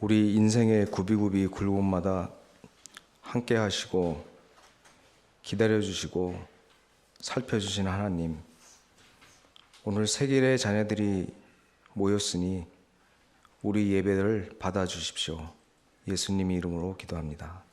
우리 인생의 굽이굽이 굴곡마다 함께 하시고 기다려주시고 살펴주시는 하나님, 오늘 세길의 자녀들이 모였으니 우리 예배를 받아주십시오. 예수님의 이름으로 기도합니다.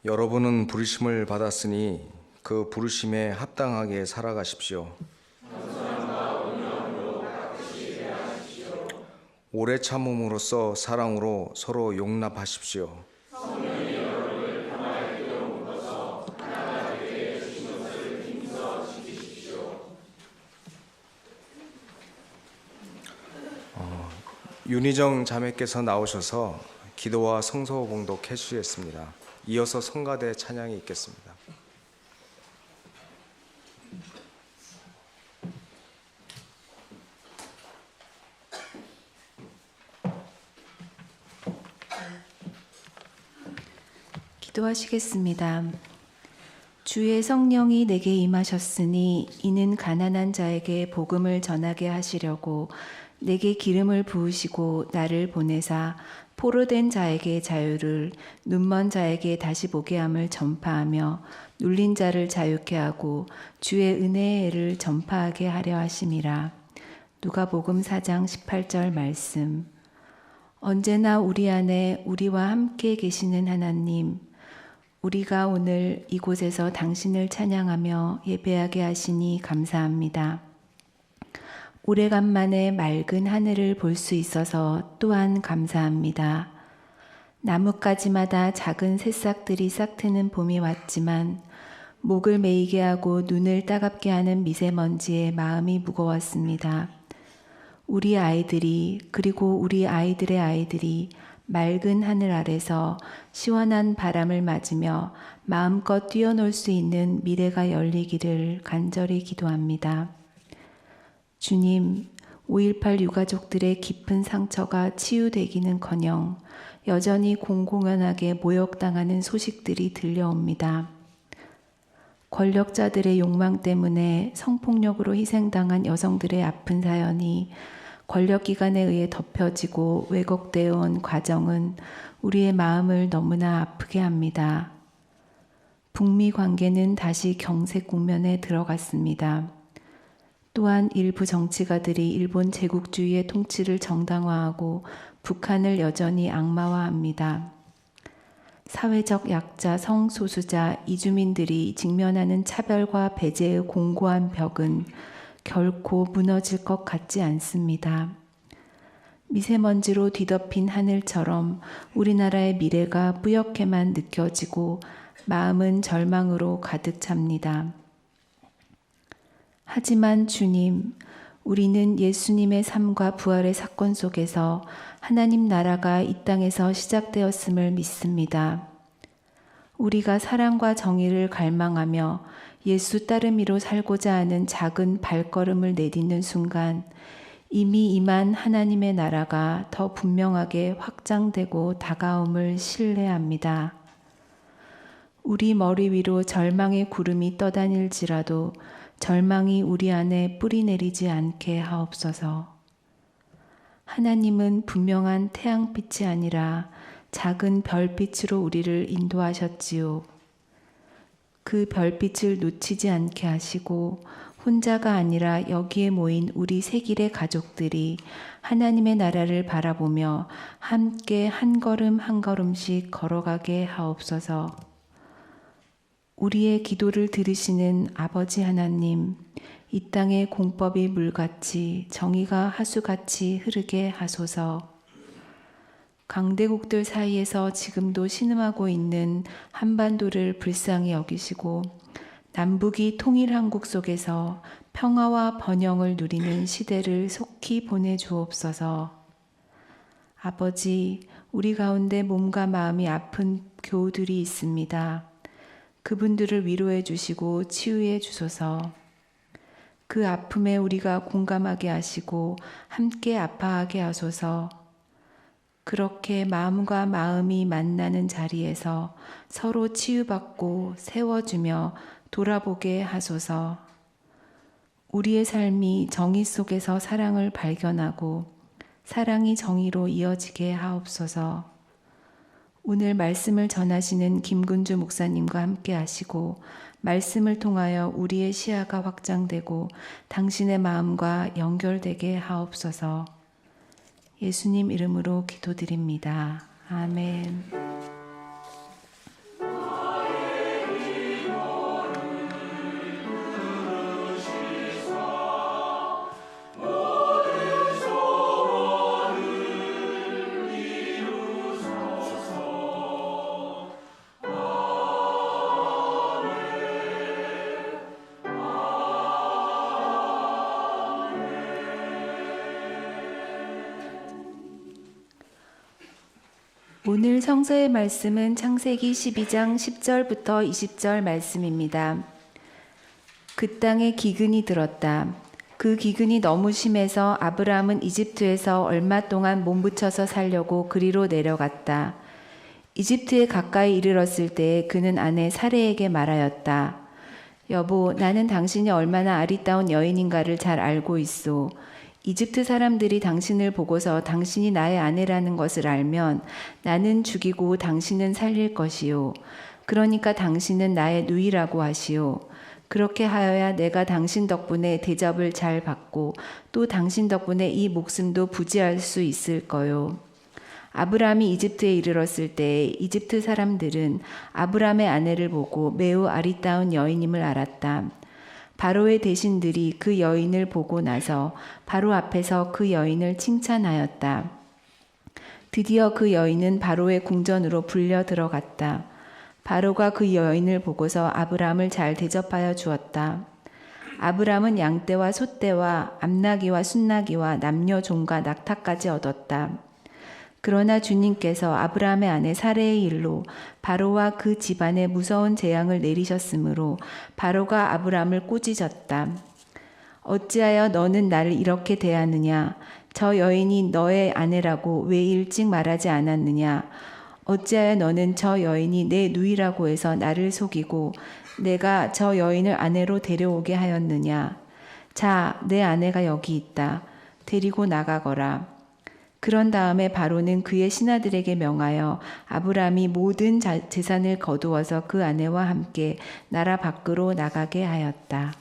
여러분은 부르심을 받았으니 그 부르심에 합당하게 살아가십시오. 오래 참음으로써 사랑으로 서로 용납하십시오. 윤희정 자매께서 나오셔서 기도와 성서 봉독 해주시겠습니다. 이어서 성가대 찬양이 있겠습니다. 기도하시겠습니다. 주의 성령이 내게 임하셨으니 이는 가난한 자에게 복음을 전하게 하시려고 내게 기름을 부으시고 나를 보내사 포로된 자에게 자유를, 눈먼 자에게 다시 보게 함을 전파하며 눌린 자를 자유케 하고 주의 은혜의 해를 전파하게 하려 하심이라. 누가복음 4장 18절 말씀. 언제나 우리 안에 우리와 함께 계시는 하나님, 우리가 오늘 이곳에서 당신을 찬양하며 예배하게 하시니 감사합니다. 오래간만에 맑은 하늘을 볼 수 있어서 또한 감사합니다. 나뭇가지마다 작은 새싹들이 싹트는 봄이 왔지만 목을 메이게 하고 눈을 따갑게 하는 미세먼지에 마음이 무거웠습니다. 우리 아이들이 그리고 우리 아이들의 아이들이 맑은 하늘 아래서 시원한 바람을 맞으며 마음껏 뛰어놀 수 있는 미래가 열리기를 간절히 기도합니다. 주님, 5.18 유가족들의 깊은 상처가 치유되기는커녕 여전히 공공연하게 모욕당하는 소식들이 들려옵니다. 권력자들의 욕망 때문에 성폭력으로 희생당한 여성들의 아픈 사연이 권력기관에 의해 덮여지고 왜곡되어 온 과정은 우리의 마음을 너무나 아프게 합니다. 북미 관계는 다시 경색 국면에 들어갔습니다. 또한 일부 정치가들이 일본 제국주의의 통치를 정당화하고 북한을 여전히 악마화합니다. 사회적 약자, 성소수자, 이주민들이 직면하는 차별과 배제의 공고한 벽은 결코 무너질 것 같지 않습니다. 미세먼지로 뒤덮인 하늘처럼 우리나라의 미래가 뿌옇게만 느껴지고 마음은 절망으로 가득 찹니다. 하지만 주님, 우리는 예수님의 삶과 부활의 사건 속에서 하나님 나라가 이 땅에서 시작되었음을 믿습니다. 우리가 사랑과 정의를 갈망하며 예수 따르미로 살고자 하는 작은 발걸음을 내딛는 순간 이미 임한 하나님의 나라가 더 분명하게 확장되고 다가옴을 신뢰합니다. 우리 머리 위로 절망의 구름이 떠다닐지라도 절망이 우리 안에 뿌리 내리지 않게 하옵소서. 하나님은 분명한 태양빛이 아니라 작은 별빛으로 우리를 인도하셨지요. 그 별빛을 놓치지 않게 하시고 혼자가 아니라 여기에 모인 우리 세길의 가족들이 하나님의 나라를 바라보며 함께 한 걸음 한 걸음씩 걸어가게 하옵소서. 우리의 기도를 들으시는 아버지 하나님, 이 땅의 공법이 물같이 정의가 하수같이 흐르게 하소서. 강대국들 사이에서 지금도 신음하고 있는 한반도를 불쌍히 여기시고 남북이 통일한국 속에서 평화와 번영을 누리는 시대를 속히 보내주옵소서. 아버지, 우리 가운데 몸과 마음이 아픈 교우들이 있습니다. 그분들을 위로해 주시고 치유해 주소서. 그 아픔에 우리가 공감하게 하시고 함께 아파하게 하소서. 그렇게 마음과 마음이 만나는 자리에서 서로 치유받고 세워주며 돌아보게 하소서. 우리의 삶이 정의 속에서 사랑을 발견하고 사랑이 정의로 이어지게 하옵소서. 오늘 말씀을 전하시는 김근주 목사님과 함께 하시고 말씀을 통하여 우리의 시야가 확장되고 당신의 마음과 연결되게 하옵소서. 예수님 이름으로 기도드립니다. 아멘. 오늘 성서의 말씀은 창세기 12장 10절부터 20절 말씀입니다. 그 땅에 기근이 들었다. 그 기근이 너무 심해서 아브라함은 이집트에서 얼마 동안 몸부쳐서 살려고 그리로 내려갔다. 이집트에 가까이 이르렀을 때에 그는 아내 사레에게 말하였다. 여보, 나는 당신이 얼마나 아리따운 여인인가를 잘 알고 있소. 이집트 사람들이 당신을 보고서 당신이 나의 아내라는 것을 알면 나는 죽이고 당신은 살릴 것이요. 그러니까 당신은 나의 누이라고 하시오. 그렇게 하여야 내가 당신 덕분에 대접을 잘 받고 또 당신 덕분에 이 목숨도 부지할 수 있을 거요. 아브라함이 이집트에 이르렀을 때 이집트 사람들은 아브라함의 아내를 보고 매우 아리따운 여인임을 알았다. 바로의 대신들이 그 여인을 보고 나서 바로 앞에서 그 여인을 칭찬하였다. 드디어 그 여인은 바로의 궁전으로 불려 들어갔다. 바로가 그 여인을 보고서 아브라함을 잘 대접하여 주었다. 아브라함은 양떼와 소떼와 암나귀와 순나귀와 남녀 종과 낙타까지 얻었다. 그러나 주님께서 아브라함의 아내 사레의 일로 바로와 그 집안에 무서운 재앙을 내리셨으므로 바로가 아브라함을 꾸짖었다. 어찌하여 너는 나를 이렇게 대하느냐? 저 여인이 너의 아내라고 왜 일찍 말하지 않았느냐? 어찌하여 너는 저 여인이 내 누이라고 해서 나를 속이고 내가 저 여인을 아내로 데려오게 하였느냐? 자, 내 아내가 여기 있다. 데리고 나가거라. 그런 다음에 바로는 그의 신하들에게 명하여 아브라함이 모든 재산을 거두어서 그 아내와 함께 나라 밖으로 나가게 하였다.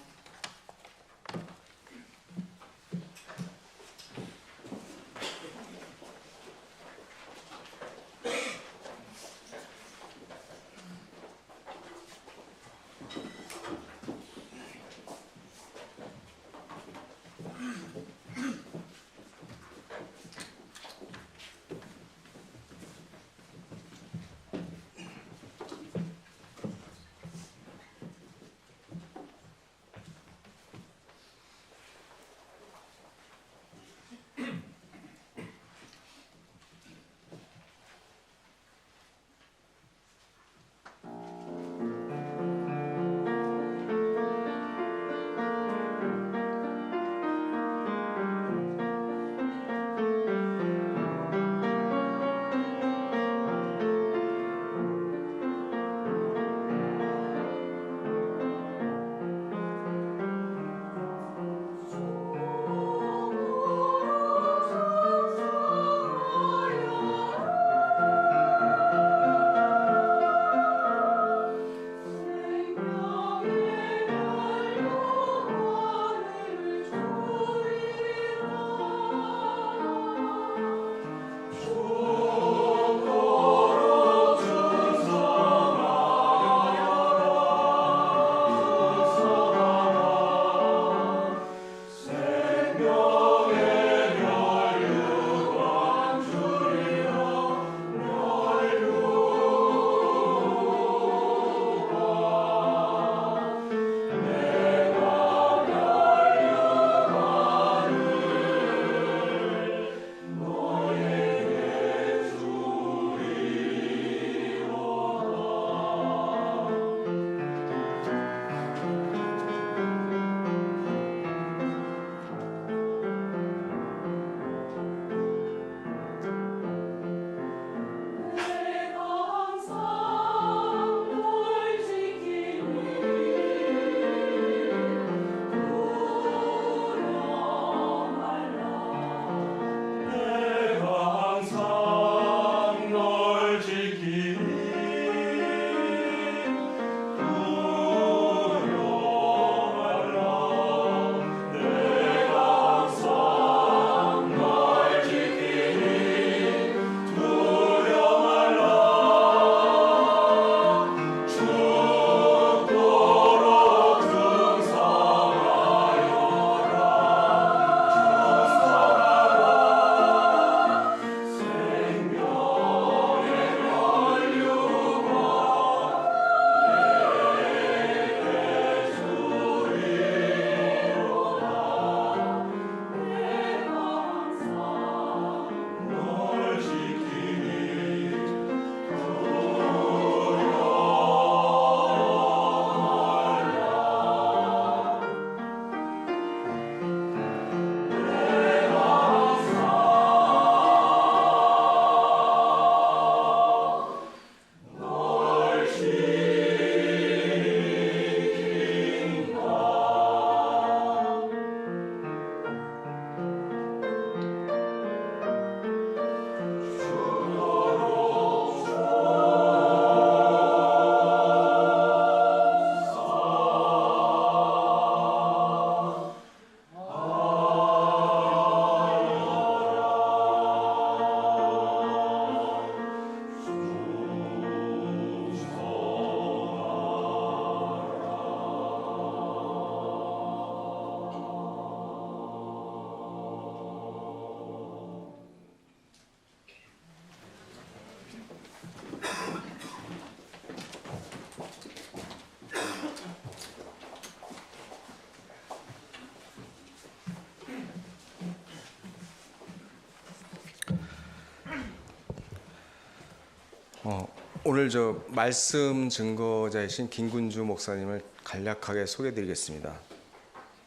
오늘 저 말씀 증거자이신 김군주 목사님을 간략하게 소개드리겠습니다.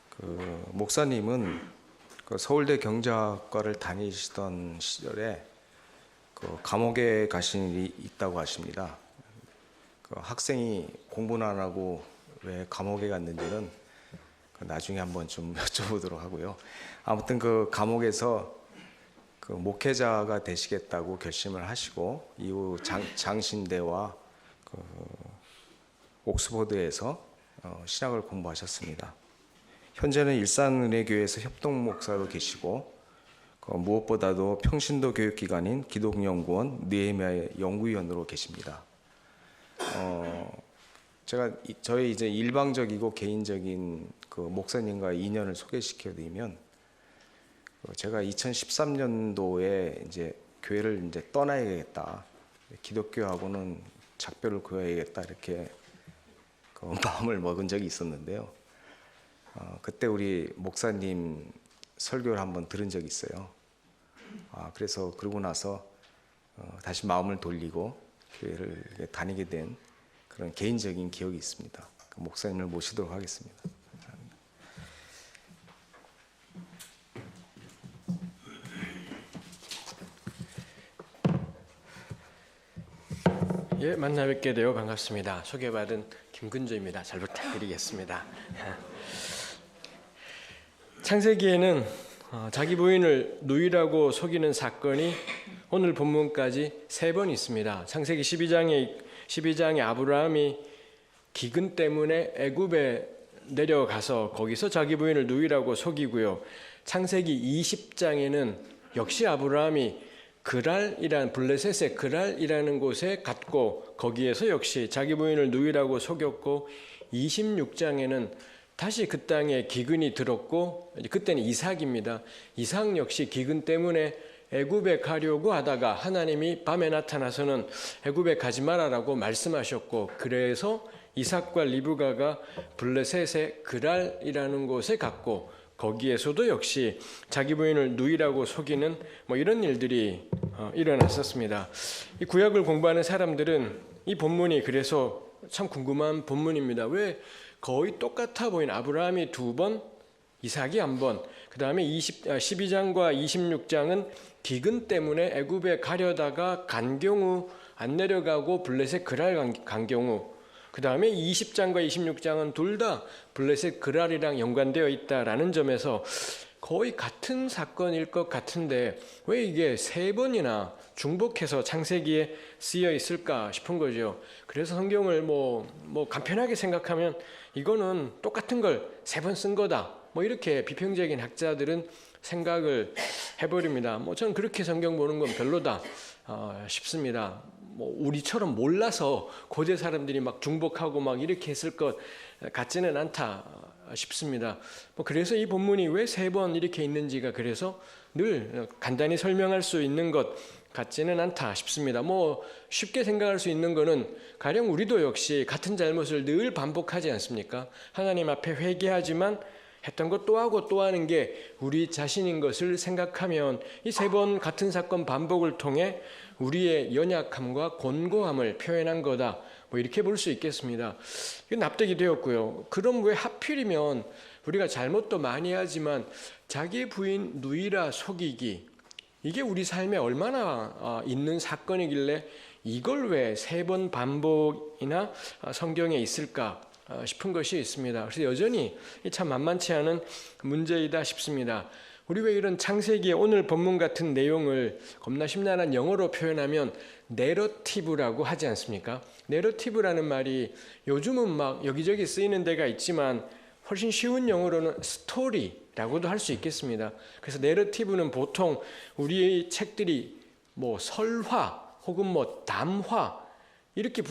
그 목사님은 그 서울대 경제학과를 다니시던 시절에 그 감옥에 가신 일이 있다고 하십니다. 그 학생이 공부는 안 하고 왜 감옥에 갔는지는 나중에 한번 좀 여쭤보도록 하고요. 아무튼 그 감옥에서 그 목회자가 되시겠다고 결심을 하시고 이후 장신대와 그 옥스퍼드에서 신학을 공부하셨습니다. 현재는 일산은혜교회에서 협동 목사로 계시고 무엇보다도 평신도 교육기관인 기독연구원 느헤미야 연구위원으로 계십니다. 제가 저희 이제 일방적이고 개인적인 그 목사님과의 인연을 소개시켜드리면, 제가 2013년도에 이제 교회를 이제 떠나야겠다, 기독교하고는 작별을 그어야겠다 이렇게 그 마음을 먹은 적이 있었는데요. 그때 우리 목사님 설교를 한번 들은 적이 있어요. 그래서 그러고 나서 다시 마음을 돌리고 교회를 다니게 된 그런 개인적인 기억이 있습니다. 그 목사님을 모시도록 하겠습니다. 감사합니다. 예, 만나 뵙게 되어 반갑습니다. 소개받은 김근조입니다. 잘 부탁드리겠습니다. 창세기에는 자기 부인을 누이라고 속이는 사건이 오늘 본문까지 3번 있습니다. 창세기 12장에 아브라함이 기근 때문에 애굽에 내려가서 거기서 자기 부인을 누이라고 속이고요. 창세기 20장에는 역시 아브라함이 블레셋의 그랄이라는 곳에 갔고 거기에서 역시 자기 부인을 누이라고 속였고, 26장에는 다시 그 땅에 기근이 들었고, 그때는 이삭입니다. 이삭 역시 기근 때문에 애굽에 가려고 하다가 하나님이 밤에 나타나서는 애굽에 가지 마라라고 말씀하셨고, 그래서 이삭과 리브가가 블레셋의 그랄이라는 곳에 갔고 거기에서도 역시 자기 부인을 누이라고 속이는 이런 일들이 일어났었습니다. 이 구약을 공부하는 사람들은 이 본문이 그래서 참 궁금한 본문입니다. 왜 거의 똑같아 보인 아브라함이 2번, 이삭이 1번, 그 다음에 12장과 26장은 기근 때문에 애굽에 가려다가 간 경우 안 내려가고 블레셋 그랄 간 경우, 그 다음에 20장과 26장은 둘 다 블레셋 그랄이랑 연관되어 있다라는 점에서 거의 같은 사건일 것 같은데 왜 이게 3번이나 중복해서 창세기에 쓰여 있을까 싶은 거죠. 그래서 성경을 간편하게 생각하면 이거는 똑같은 걸 3번 쓴 거다, 이렇게 비평적인 학자들은 생각을 해버립니다. 저는 그렇게 성경 보는 건 별로다 싶습니다. 우리처럼 몰라서 고대 사람들이 막 중복하고 막 이렇게 했을 것 같지는 않다 싶습니다. 그래서 이 본문이 왜 3번 이렇게 있는지가 그래서 늘 간단히 설명할 수 있는 것 같지는 않다 싶습니다. 쉽게 생각할 수 있는 거는 가령 우리도 역시 같은 잘못을 늘 반복하지 않습니까? 하나님 앞에 회개하지만 했던 것 또 하고 또 하는 게 우리 자신인 것을 생각하면 이 3번 같은 사건 반복을 통해 우리의 연약함과 곤고함을 표현한 거다, 이렇게 볼 수 있겠습니다. 이건 납득이 되었고요. 그럼 왜 하필이면 우리가 잘못도 많이 하지만 자기 부인 누이라 속이기, 이게 우리 삶에 얼마나 있는 사건이길래 이걸 왜 3번 반복이나 성경에 있을까 싶은 것이 있습니다. 그래서 여전히 참 만만치 않은 문제이다 싶습니다. 우리 왜 이런 창세기의 오늘 본문 같은 내용을 겁나 심란한 영어로 표현하면 내러티브라고 하지 않습니까? 내러티브라는 말이 요즘은 막 여기저기 쓰이는 데가 있지만 훨씬 쉬운 영어로는 스토리라고도 할 수 있겠습니다. 그래서 내러티브는 보통 우리의 책들이 설화 혹은 담화 이렇게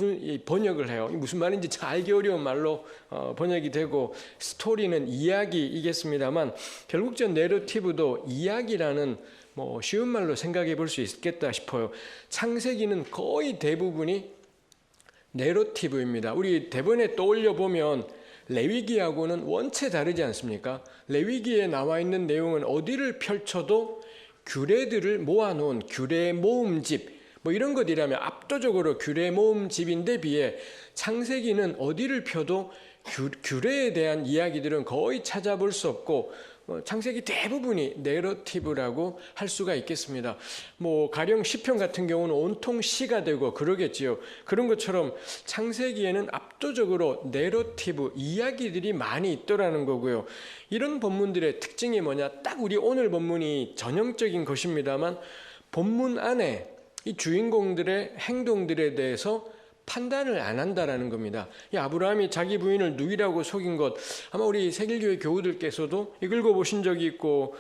번역을 해요. 무슨 말인지 잘 알기 어려운 말로 번역이 되고, 스토리는 이야기이겠습니다만 결국 전 내러티브도 이야기라는 쉬운 말로 생각해 볼 수 있겠다 싶어요. 창세기는 거의 대부분이 내러티브입니다. 우리 대본에 떠올려 보면 레위기하고는 원체 다르지 않습니까? 레위기에 나와 있는 내용은 어디를 펼쳐도 규례들을 모아놓은 규례 모음집, 이런 것이라면 압도적으로 규례 모음집인데 비해 창세기는 어디를 펴도 규례에 대한 이야기들은 거의 찾아볼 수 없고 창세기 대부분이 내러티브라고 할 수가 있겠습니다. 가령 시편 같은 경우는 온통 시가 되고 그러겠지요. 그런 것처럼 창세기에는 압도적으로 내러티브 이야기들이 많이 있더라는 거고요. 이런 본문들의 특징이 뭐냐? 딱 우리 오늘 본문이 전형적인 것입니다만 본문 안에 이 주인공들의 행동들에 대해서 판단을 안 한다라는 겁니다. 이 아브라함이 자기 부인을 누이라고 속인 것, 아마 우리 새길교회 교우들께서도 읽어보신 적이 있고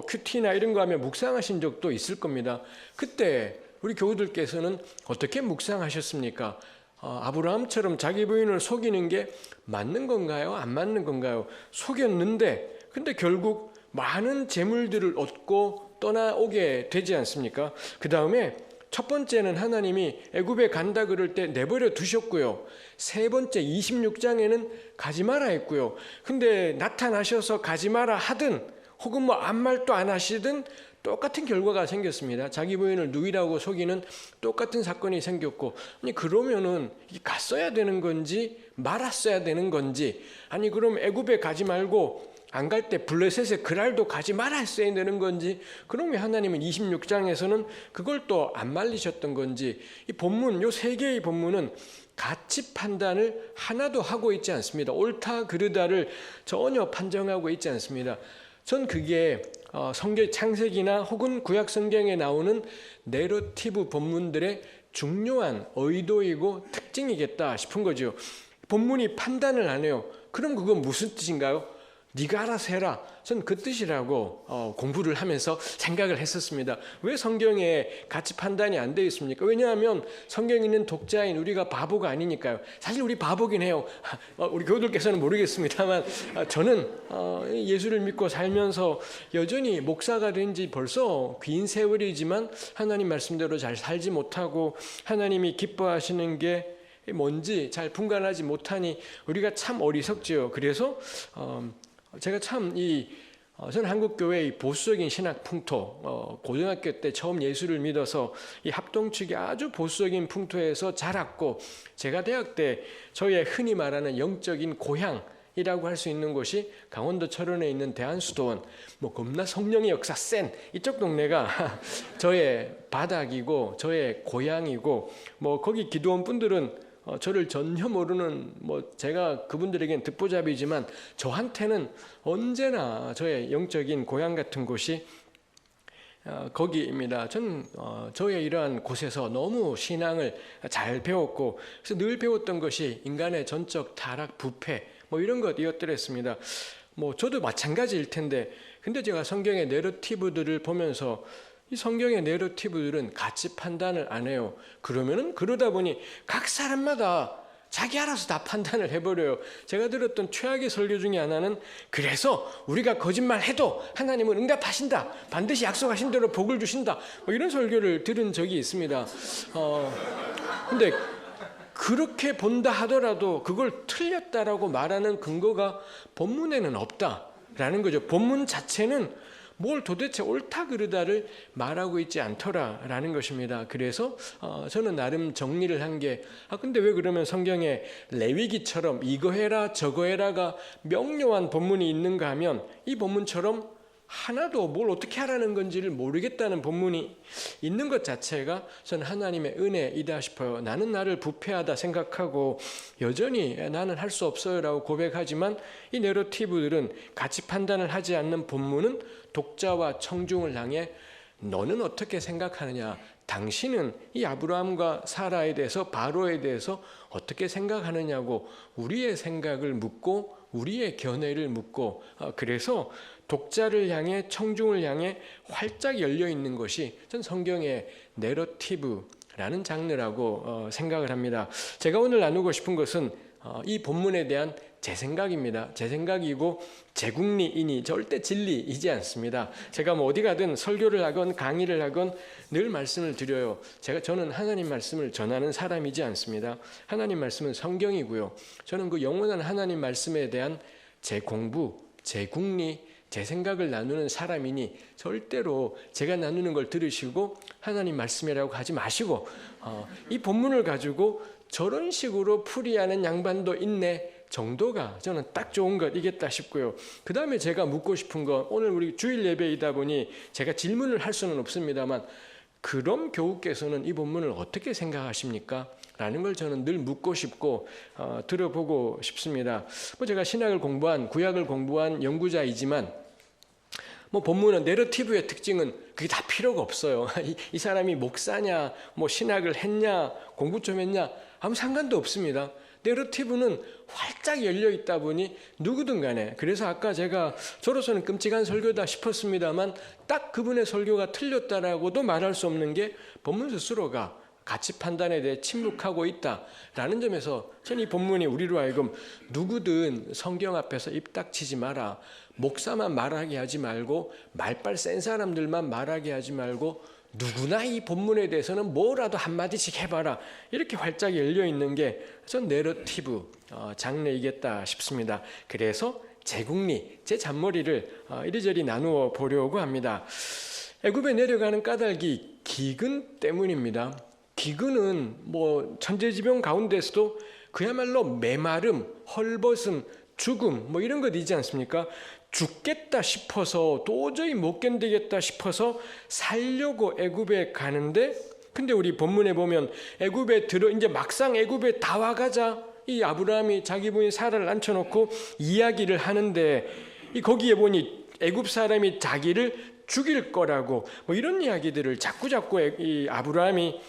큐티나 이런 거 하면 묵상하신 적도 있을 겁니다. 그때 우리 교우들께서는 어떻게 묵상하셨습니까? 아브라함처럼 자기 부인을 속이는 게 맞는 건가요? 안 맞는 건가요? 속였는데 근데 결국 많은 재물들을 얻고 떠나오게 되지 않습니까? 그 다음에 첫 번째는 하나님이 애굽에 간다 그럴 때 내버려 두셨고요. 세 번째 26장에는 가지 마라 했고요. 근데 나타나셔서 가지 마라 하든 혹은 아무 말도 안 하시든 똑같은 결과가 생겼습니다. 자기 부인을 누이라고 속이는 똑같은 사건이 생겼고, 아니 그러면은 갔어야 되는 건지 말았어야 되는 건지, 아니 그럼 애굽에 가지 말고 안 갈 때 블레셋에 그랄도 가지 말았어야 되는 건지, 그럼 왜 하나님은 26장에서는 그걸 또 안 말리셨던 건지, 이 본문, 요 세 개의 본문은 가치 판단을 하나도 하고 있지 않습니다. 옳다 그르다를 전혀 판정하고 있지 않습니다. 전 그게 성경 창세기나 혹은 구약 성경에 나오는 내러티브 본문들의 중요한 의도이고 특징이겠다 싶은 거죠. 본문이 판단을 안 해요. 그럼 그건 무슨 뜻인가요? 네가 알아서 해라. 전 그 뜻이라고 공부를 하면서 생각을 했었습니다. 왜 성경에 가치 판단이 안 되어 있습니까? 왜냐하면 성경에 있는 독자인 우리가 바보가 아니니까요. 사실 우리 바보긴 해요. 우리 교우들께서는 모르겠습니다만 저는 예수를 믿고 살면서 여전히 목사가 된 지 벌써 긴 세월이지만 하나님 말씀대로 잘 살지 못하고 하나님이 기뻐하시는 게 뭔지 잘 분간하지 못하니 우리가 참 어리석지요. 그래서 제가 참 저는 한국교회의 보수적인 신학 풍토, 고등학교 때 처음 예수를 믿어서 이 합동측이 아주 보수적인 풍토에서 자랐고, 제가 대학 때 저의 흔히 말하는 영적인 고향이라고 할 수 있는 곳이 강원도 철원에 있는 대한수도원, 겁나 성령의 역사 센 이쪽 동네가 저의 바닥이고 저의 고향이고, 거기 기도원 분들은 저를 전혀 모르는 제가 그분들에겐 듣보잡이지만 저한테는 언제나 저의 영적인 고향 같은 곳이 거기입니다. 전 저의 이러한 곳에서 너무 신앙을 잘 배웠고, 그래서 늘 배웠던 것이 인간의 전적 타락, 부패 이런 것이었더랬습니다. 저도 마찬가지일 텐데, 근데 제가 성경의 내러티브들을 보면서 이 성경의 내러티브들은 가치 판단을 안 해요. 그러다 보니 각 사람마다 자기 알아서 다 판단을 해버려요. 제가 들었던 최악의 설교 중에 하나는, 그래서 우리가 거짓말해도 하나님은 응답하신다, 반드시 약속하신 대로 복을 주신다, 이런 설교를 들은 적이 있습니다. 근데 그렇게 본다 하더라도 그걸 틀렸다라고 말하는 근거가 본문에는 없다라는 거죠. 본문 자체는 뭘 도대체 옳다 그르다를 말하고 있지 않더라라는 것입니다. 그래서 저는 나름 정리를 한 게, 근데 왜 그러면 성경에 레위기처럼 이거 해라 저거 해라가 명료한 본문이 있는가 하면, 이 본문처럼 하나도 뭘 어떻게 하라는 건지를 모르겠다는 본문이 있는 것 자체가 저는 하나님의 은혜이다 싶어요. 나는 나를 부패하다 생각하고 여전히 나는 할 수 없어요 라고 고백하지만, 이 내러티브들은 가치 판단을 하지 않는 본문은 독자와 청중을 향해 너는 어떻게 생각하느냐, 당신은 이 아브라함과 사라에 대해서, 바로에 대해서 어떻게 생각하느냐고 우리의 생각을 묻고 우리의 견해를 묻고, 그래서 독자를 향해, 청중을 향해 활짝 열려 있는 것이 전 성경의 내러티브라는 장르라고 생각을 합니다. 제가 오늘 나누고 싶은 것은 이 본문에 대한 제 생각입니다. 제 생각이고 제국리이니 절대 진리이지 않습니다. 제가 어디 가든 설교를 하건 강의를 하건 늘 말씀을 드려요. 저는 하나님 말씀을 전하는 사람이지 않습니다. 하나님 말씀은 성경이고요. 저는 그 영원한 하나님 말씀에 대한 제 공부, 제 국리, 제 생각을 나누는 사람이니 절대로 제가 나누는 걸 들으시고 하나님 말씀이라고 하지 마시고, 이 본문을 가지고 저런 식으로 풀이하는 양반도 있네, 정도가 저는 딱 좋은 것이겠다 싶고요. 그 다음에 제가 묻고 싶은 건, 오늘 우리 주일 예배이다 보니 제가 질문을 할 수는 없습니다만, 그럼 교우께서는 이 본문을 어떻게 생각하십니까? 라는 걸 저는 늘 묻고 싶고 들어보고 싶습니다. 제가 신약을 공부한, 구약을 공부한 연구자이지만 본문은 내러티브의 특징은 그게 다 필요가 없어요. 이 사람이 목사냐, 신학을 했냐, 공부 좀 했냐, 아무 상관도 없습니다. 내러티브는 활짝 열려 있다 보니 누구든 간에, 그래서 아까 제가 저로서는 끔찍한 설교다 싶었습니다만 딱 그분의 설교가 틀렸다라고도 말할 수 없는 게 본문 스스로가 가치 판단에 대해 침묵하고 있다라는 점에서 저는 이 본문이 우리로 하여금 누구든 성경 앞에서 입 닥치지 마라, 목사만 말하게 하지 말고 말빨 센 사람들만 말하게 하지 말고 누구나 이 본문에 대해서는 뭐라도 한마디씩 해봐라, 이렇게 활짝 열려 있는 게 전 내러티브 장르이겠다 싶습니다. 그래서 제국리, 제 잔머리를 이리저리 나누어 보려고 합니다. 애굽에 내려가는 까닭이 기근 때문입니다. 기근은 천재지변 가운데서도 그야말로 메마름, 헐벗음, 죽음 이런 것이지 않습니까? 죽겠다 싶어서, 도저히 못 견디겠다 싶어서 살려고 애굽에 가는데, 근데 우리 본문에 보면 애굽에 이제 막상 애굽에 다 와가자 이 아브라함이 자기 부인 사라를 앉혀놓고 이야기를 하는데, 거기에 보니 애굽 사람이 자기를 죽일 거라고 이런 이야기들을 자꾸 이 아브라함이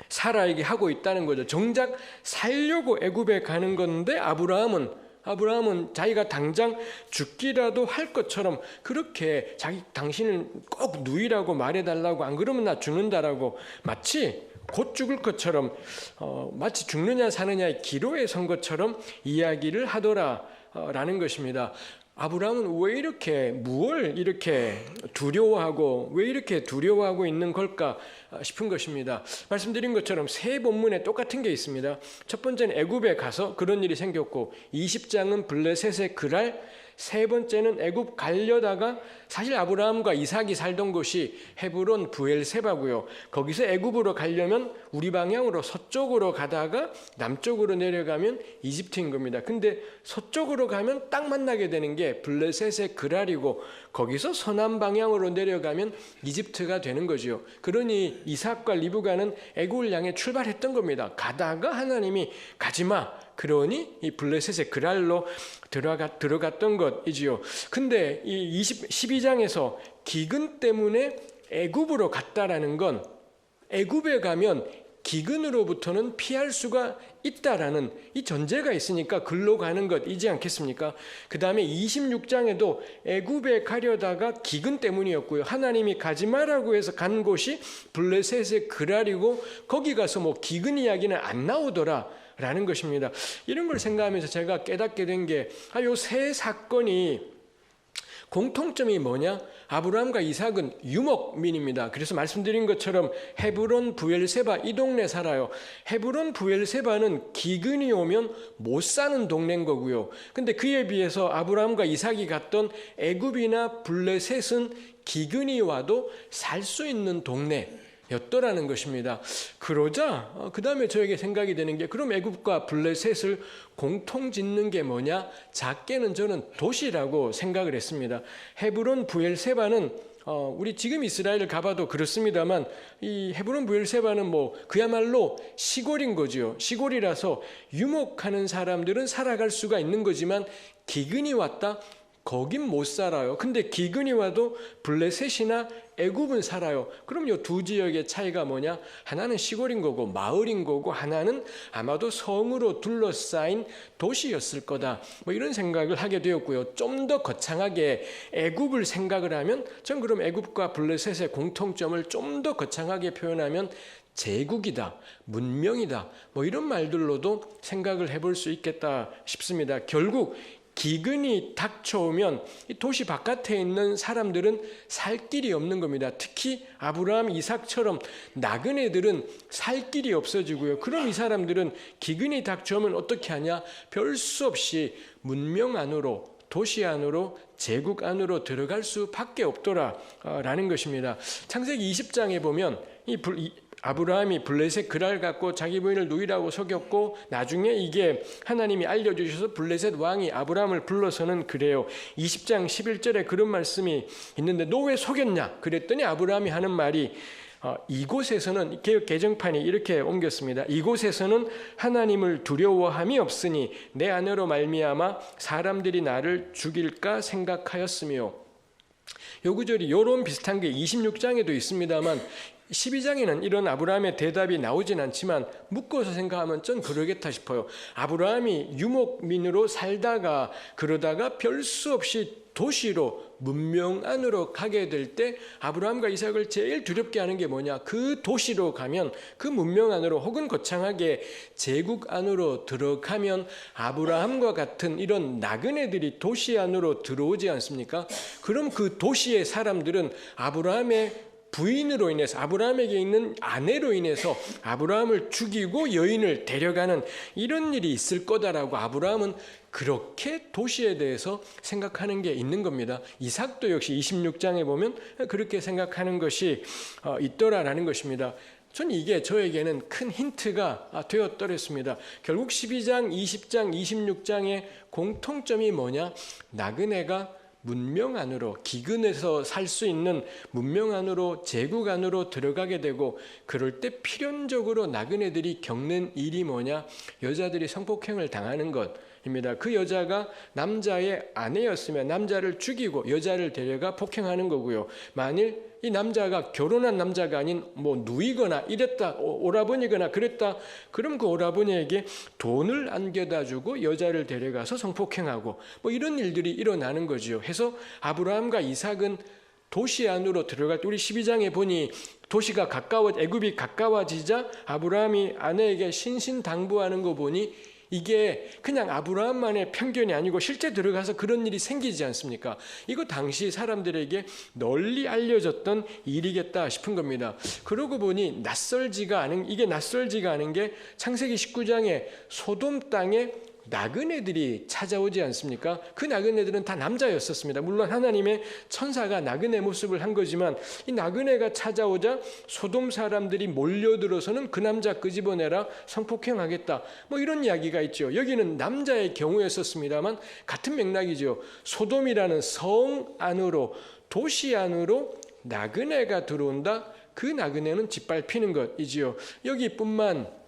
사라에게 하고 있다는 거죠. 정작 살려고 애굽에 가는 건데 아브라함은 자기가 당장 죽기라도 할 것처럼 그렇게 당신을 꼭 누이라고 말해달라고, 안 그러면 나 죽는다라고 마치 곧 죽을 것처럼, 마치 죽느냐 사느냐의 기로에 선 것처럼 이야기를 하더라라는 것입니다. 아브라함은 뭘 이렇게 두려워하고 왜 이렇게 두려워하고 있는 걸까 싶은 것입니다. 말씀드린 것처럼 세 본문에 똑같은 게 있습니다. 첫 번째는 애굽에 가서 그런 일이 생겼고, 20장은 블레셋의 그랄, 세 번째는 애굽 가려다가, 사실 아브라함과 이삭이 살던 곳이 헤브론 브엘세바고요. 거기서 애굽으로 가려면 우리 방향으로 서쪽으로 가다가 남쪽으로 내려가면 이집트인 겁니다. 근데 서쪽으로 가면 딱 만나게 되는 게 블레셋의 그랄이고, 거기서 서남 방향으로 내려가면 이집트가 되는 거죠. 그러니 이삭과 리브가는 애굽을 향해 출발했던 겁니다. 가다가 하나님이 가지마, 그러니 이 블레셋의 그랄로 들어갔던 것이지요. 근데 이 12장에서 기근 때문에 애굽으로 갔다라는 건, 애굽에 가면 기근으로부터는 피할 수가 있다라는 이 전제가 있으니까 글로 가는 것이지 않겠습니까? 그 다음에 26장에도 애굽에 가려다가 기근 때문이었고요. 하나님이 가지 마라고 해서 간 곳이 블레셋의 그랄이고, 거기 가서 기근 이야기는 안 나오더라 라는 것입니다. 이런 걸 생각하면서 제가 깨닫게 된 게, 요 세 사건이 공통점이 뭐냐? 아브라함과 이삭은 유목민입니다. 그래서 말씀드린 것처럼 헤브론, 브엘세바 이 동네 살아요. 헤브론, 브엘세바는 기근이 오면 못 사는 동네인 거고요. 근데 그에 비해서 아브라함과 이삭이 갔던 애굽이나 블레셋은 기근이 와도 살 수 있는 동네 였더라는 것입니다. 그러자 그 다음에 저에게 생각이 되는 게, 그럼 애굽과 블레셋을 공통 짓는 게 뭐냐? 작게는 저는 도시라고 생각을 했습니다. 헤브론, 브엘세바는 우리 지금 이스라엘을 가봐도 그렇습니다만, 이 헤브론, 브엘세바는 그야말로 시골인 거죠. 시골이라서 유목하는 사람들은 살아갈 수가 있는 거지만 기근이 왔다? 거긴 못 살아요. 근데 기근이 와도 블레셋이나 애굽은 살아요. 그럼 이 두 지역의 차이가 뭐냐? 하나는 시골인 거고 마을인 거고, 하나는 아마도 성으로 둘러싸인 도시였을 거다. 이런 생각을 하게 되었고요. 좀 더 거창하게 애굽을 생각을 하면, 전 그럼 애굽과 블레셋의 공통점을 좀 더 거창하게 표현하면 제국이다, 문명이다, 이런 말들로도 생각을 해볼 수 있겠다 싶습니다. 결국 기근이 닥쳐오면 이 도시 바깥에 있는 사람들은 살 길이 없는 겁니다. 특히 아브라함, 이삭처럼 나그네들은 살 길이 없어지고요. 그럼 이 사람들은 기근이 닥쳐오면 어떻게 하냐? 별 수 없이 문명 안으로, 도시 안으로, 제국 안으로 들어갈 수밖에 없더라라는 것입니다. 창세기 20장에 보면 아브라함이 블레셋 그랄 갖고 자기 부인을 누이라고 속였고 나중에 이게 하나님이 알려주셔서 블레셋 왕이 아브라함을 불러서는 그래요. 20장 11절에 그런 말씀이 있는데 너 왜 속였냐? 그랬더니 아브라함이 하는 말이 이곳에서는 개역 개정판이 이렇게 옮겼습니다. 이곳에서는 하나님을 두려워함이 없으니 내 아내로 말미암아 사람들이 나를 죽일까 생각하였으며 요 구절이 요런 비슷한 게 26장에도 있습니다만 12장에는 이런 아브라함의 대답이 나오진 않지만 묶어서 생각하면 좀 그러겠다 싶어요. 아브라함이 유목민으로 살다가 그러다가 별 수 없이 도시로 문명 안으로 가게 될 때 아브라함과 이삭을 제일 두렵게 하는 게 뭐냐? 그 도시로 가면 그 문명 안으로 혹은 거창하게 제국 안으로 들어가면 아브라함과 같은 이런 나그네들이 도시 안으로 들어오지 않습니까? 그럼 그 도시의 사람들은 아브라함의 부인으로 인해서 아브라함에게 있는 아내로 인해서 아브라함을 죽이고 여인을 데려가는 이런 일이 있을 거다라고 아브라함은 그렇게 도시에 대해서 생각하는 게 있는 겁니다. 이삭도 역시 26장에 보면 그렇게 생각하는 것이 있더라라는 것입니다. 전 이게 저에게는 큰 힌트가 되었더랬습니다. 결국 12장, 20장, 26장의 공통점이 뭐냐? 나그네가 문명 안으로 기근에서 살 수 있는 문명 안으로 제국 안으로 들어가게 되고 그럴 때 필연적으로 나그네들이 겪는 일이 뭐냐? 여자들이 성폭행을 당하는 것입니다. 그 여자가 남자의 아내였으면 남자를 죽이고 여자를 데려가 폭행하는 거고요. 만일 이 남자가 결혼한 남자가 아닌 뭐 누이거나 이랬다 오라버니거나 그랬다 그럼 그 오라버니에게 돈을 안겨다 주고 여자를 데려가서 성폭행하고 뭐 이런 일들이 일어나는 거지요. 해서 아브라함과 이삭은 도시 안으로 들어갈 때 우리 12장에 보니 도시가 애굽이 가까워지자 아브라함이 아내에게 신신당부하는 거 보니 이게 그냥 아브라함만의 편견이 아니고 실제 들어가서 그런 일이 생기지 않습니까? 이거 당시 사람들에게 널리 알려졌던 일이겠다 싶은 겁니다. 그러고 보니 낯설지가 않은 게 창세기 19장에 소돔 땅에 나그네들이 찾아오지 않습니까? 그 나그네들은 다 남자였었습니다. 물론 하나님의 천사가 나그네 모습을 한 거지만 이 나그네가 찾아오자 소돔 사람들이 몰려들어서는 그 남자 끄집어내라 성폭행하겠다 뭐 이런 이야기가 있죠. 여기는 남자의 경우였었습니다만 같은 맥락이죠. 소돔이라는 성 안으로 도시 안으로 나그네가 들어온다. 그 나그네는 짓밟히는 것이지요. 여기뿐만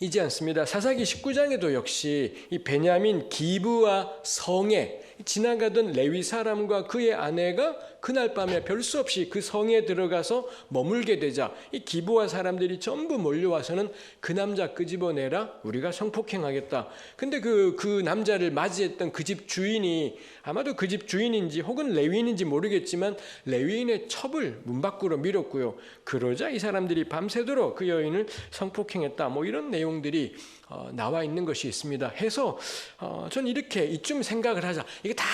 이지 않습니다. 사사기 19장에도 역시 이 베냐민 기브와 성에 지나가던 레위 사람과 그의 아내가 그날 밤에 별 수 없이 그 성에 들어가서 머물게 되자 이 기브와 사람들이 전부 몰려와서는 그 남자 끄집어내라 우리가 성폭행하겠다. 근데 그 남자를 맞이했던 그 집 주인이 아마도 그 집 주인인지 혹은 레위인인지 모르겠지만 레위인의 첩을 문 밖으로 밀었고요. 그러자 이 사람들이 밤새도록 그 여인을 성폭행했다. 뭐 이런 내용들이 나와 있는 것이 있습니다. 해서 전 이렇게 이쯤 생각을 하자. 이게 다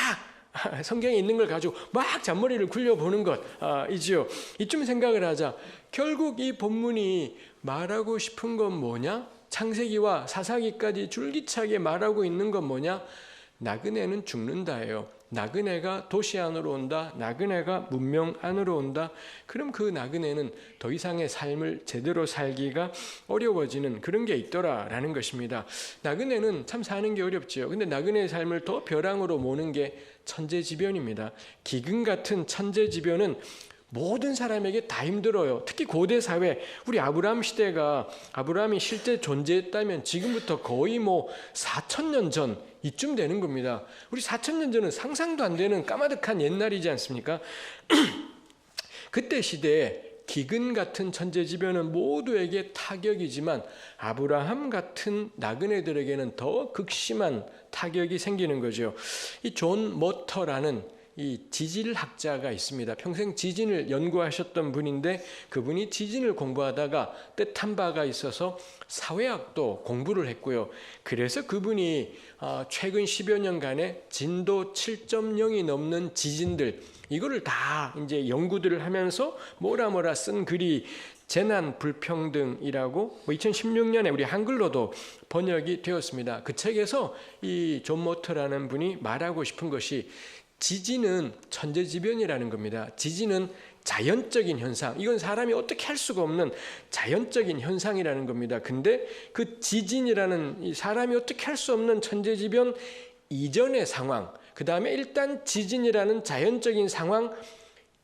성경에 있는 걸 가지고 막 잔머리를 굴려보는 것이지요. 이쯤 생각을 하자. 결국 이 본문이 말하고 싶은 건 뭐냐? 창세기와 사사기까지 줄기차게 말하고 있는 건 뭐냐? 나그네는 죽는다예요. 나그네가 도시 안으로 온다. 나그네가 문명 안으로 온다. 그럼 그 나그네는 더 이상의 삶을 제대로 살기가 어려워지는 그런 게 있더라라는 것입니다. 나그네는 참 사는 게 어렵지요. 근데 나그네의 삶을 더 벼랑으로 모는 게 천재지변입니다. 기근 같은 천재지변은 모든 사람에게 다 힘들어요. 특히 고대 사회, 우리 아브라함 시대가 아브라함이 실제 존재했다면 지금부터 거의 4,000년 전 이쯤 되는 겁니다. 우리 4,000년 전은 상상도 안 되는 까마득한 옛날이지 않습니까? 그때 시대에 기근 같은 천재지변은 모두에게 타격이지만 아브라함 같은 나그네들에게는 더 극심한 타격이 생기는 거죠. 이 존 머터라는 이 지질학자가 있습니다. 평생 지진을 연구하셨던 분인데 그분이 지진을 공부하다가 뜻한 바가 있어서 사회학도 공부를 했고요. 그래서 그분이 최근 10여 년간의 진도 7.0이 넘는 지진들 이거를 다 이제 연구들을 하면서 뭐라 쓴 글이 재난 불평등이라고 2016년에 우리 한글로도 번역이 되었습니다. 그 책에서 이 존 머터라는 분이 말하고 싶은 것이 지진은 천재지변이라는 겁니다. 지진은 자연적인 현상, 이건 사람이 어떻게 할 수가 없는 자연적인 현상이라는 겁니다. 근데 그 지진이라는 이 사람이 어떻게 할 수 없는 천재지변 이전의 상황, 그 다음에 일단 지진이라는 자연적인 상황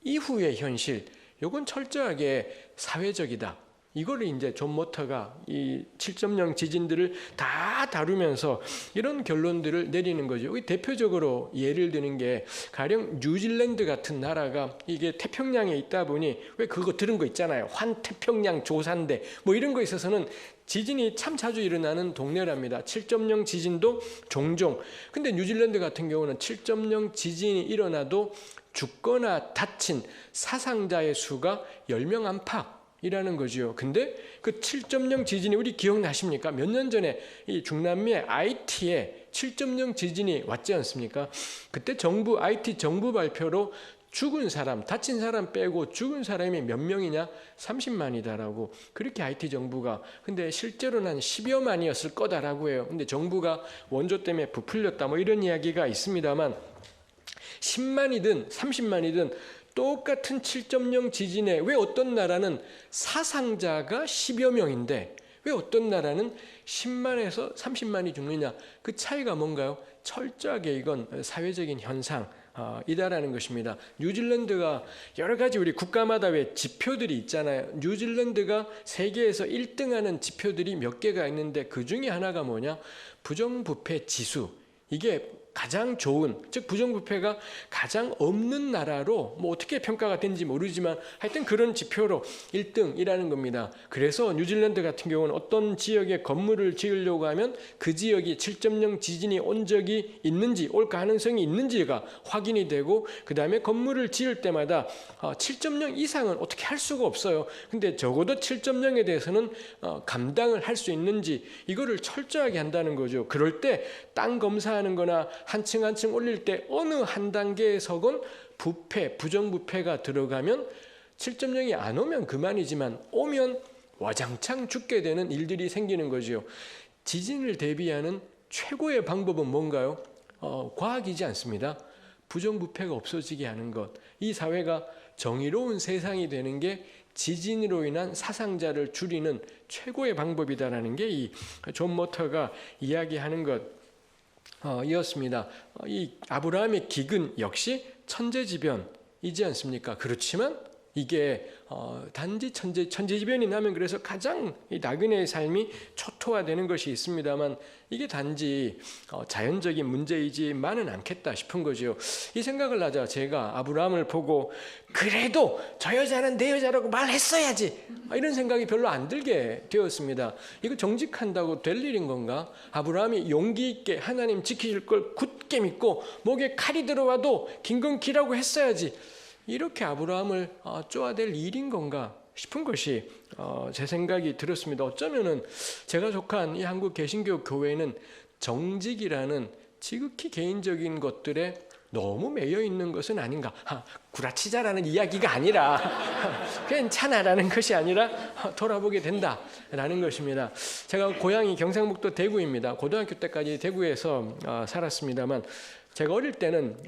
이후의 현실, 이건 철저하게 사회적이다. 이거를 이제 존 모터가 이 7.0 지진들을 다 다루면서 이런 결론들을 내리는 거죠. 대표적으로 예를 드는 게 가령 뉴질랜드 같은 나라가 이게 태평양에 있다 보니 왜 그거 들은 거 있잖아요. 환태평양 조산대 뭐 이런 거 있어서는 지진이 참 자주 일어나는 동네랍니다. 7.0 지진도 종종. 근데 뉴질랜드 같은 경우는 7.0 지진이 일어나도 죽거나 다친 사상자의 수가 10명 안팎 이라는 거지요. 근데 그 7.0 지진이 우리 기억나십니까? 몇 년 전에 이 중남미의 IT에 7.0 지진이 왔지 않습니까? 그때 IT 정부 발표로 죽은 사람, 다친 사람 빼고 죽은 사람이 몇 명이냐? 30만이다라고 그렇게 IT 정부가, 근데 실제로는 한 10여만이었을 거다라고 해요. 근데 정부가 원조 때문에 부풀렸다 뭐 이런 이야기가 있습니다만 10만이든 30만이든 똑같은 7.0 지진에 왜 어떤 나라는 사상자가 10여 명인데 왜 어떤 나라는 10만에서 30만이 죽느냐? 그 차이가 뭔가요? 철저하게 이건 사회적인 현상이다라는 것입니다. 뉴질랜드가 여러 가지 우리 국가마다 왜 지표들이 있잖아요. 뉴질랜드가 세계에서 1등하는 지표들이 몇 개가 있는데 그 중에 하나가 뭐냐? 부정부패 지수. 이게 가장 좋은, 즉 부정부패가 가장 없는 나라로 뭐 어떻게 평가가 되는지 모르지만 하여튼 그런 지표로 1등이라는 겁니다. 그래서 뉴질랜드 같은 경우는 어떤 지역에 건물을 지으려고 하면 그 지역이 7.0 지진이 온 적이 있는지, 올 가능성이 있는지가 확인이 되고, 그 다음에 건물을 지을 때마다 7.0 이상은 어떻게 할 수가 없어요. 근데 적어도 7.0에 대해서는 감당을 할 수 있는지 이거를 철저하게 한다는 거죠. 그럴 때 땅 검사하는 거나 한 층 한 층 올릴 때 어느 한 단계에서건 부패, 부정부패가 들어가면 7.0이 안 오면 그만이지만 오면 와장창 죽게 되는 일들이 생기는 거죠. 지진을 대비하는 최고의 방법은 뭔가요? 과학이지 않습니다. 부정부패가 없어지게 하는 것. 이 사회가 정의로운 세상이 되는 게 지진으로 인한 사상자를 줄이는 최고의 방법이다라는 게 이 존 모터가 이야기하는 것. 이었습니다. 이 아브라함의 기근 역시 천재지변이지 않습니까? 그렇지만 이게 단지 천재지변이 나면 그래서 가장 이 나그네의 삶이 초토화되는 것이 있습니다만 이게 단지 자연적인 문제이지만은 않겠다 싶은 거죠. 이 생각을 하자 제가 아브라함을 보고 그래도 저 여자는 내 여자라고 말했어야지 이런 생각이 별로 안 들게 되었습니다. 이거 정직한다고 될 일인 건가? 아브라함이 용기 있게 하나님 지키실 걸 굳게 믿고 목에 칼이 들어와도 긴근기라고 했어야지. 이렇게 아브라함을 쪼아댈 일인 건가 싶은 것이 제 생각이 들었습니다. 어쩌면은 제가 속한 이 한국 개신교 교회는 정직이라는 지극히 개인적인 것들에 너무 매여 있는 것은 아닌가. 구라치자라는 이야기가 아니라 괜찮아라는 것이 아니라 돌아보게 된다라는 것입니다. 제가 고향이 경상북도 대구입니다. 고등학교 때까지 대구에서 살았습니다만 제가 어릴 때는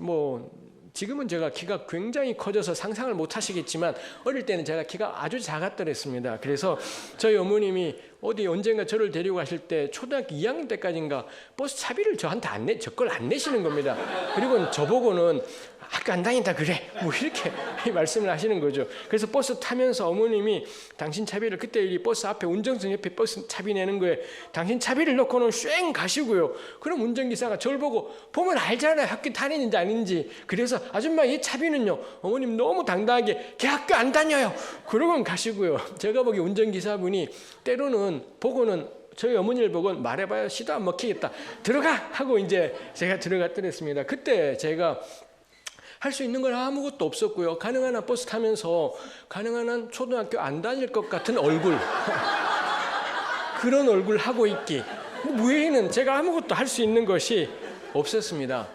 지금은 제가 키가 굉장히 커져서 상상을 못 하시겠지만 어릴 때는 제가 키가 아주 작았더랬습니다. 그래서 저희 어머님이 어디 언젠가 저를 데리고 가실 때 초등학교 2학년 때까지인가 버스 차비를 저한테 저 걸 안 내시는 겁니다. 그리고 저보고는 학교 안 다닌다 그래 뭐 이렇게 말씀을 하시는 거죠. 그래서 버스 타면서 어머님이 당신 차비를, 그때 이 버스 앞에 운전석 옆에 버스 차비 내는 거에 당신 차비를 넣고는 쉥 가시고요. 그럼 운전기사가 저를 보고 보면 알잖아요 학교 다니는지 아닌지. 그래서 아줌마 이 차비는요. 어머님 너무 당당하게 걔 학교 안 다녀요 그러고는 가시고요. 제가 보기 운전기사분이 때로는 보고는 저희 어머니를 보고 말해봐야 시도 안 먹히겠다 들어가 하고 이제 제가 들어갔더랬습니다. 그때 제가 할 수 있는 건 아무것도 없었고요. 가능한 한 버스 타면서 가능한 한 초등학교 안 다닐 것 같은 얼굴 그런 얼굴 하고 있기 외에는 제가 아무것도 할 수 있는 것이 없었습니다.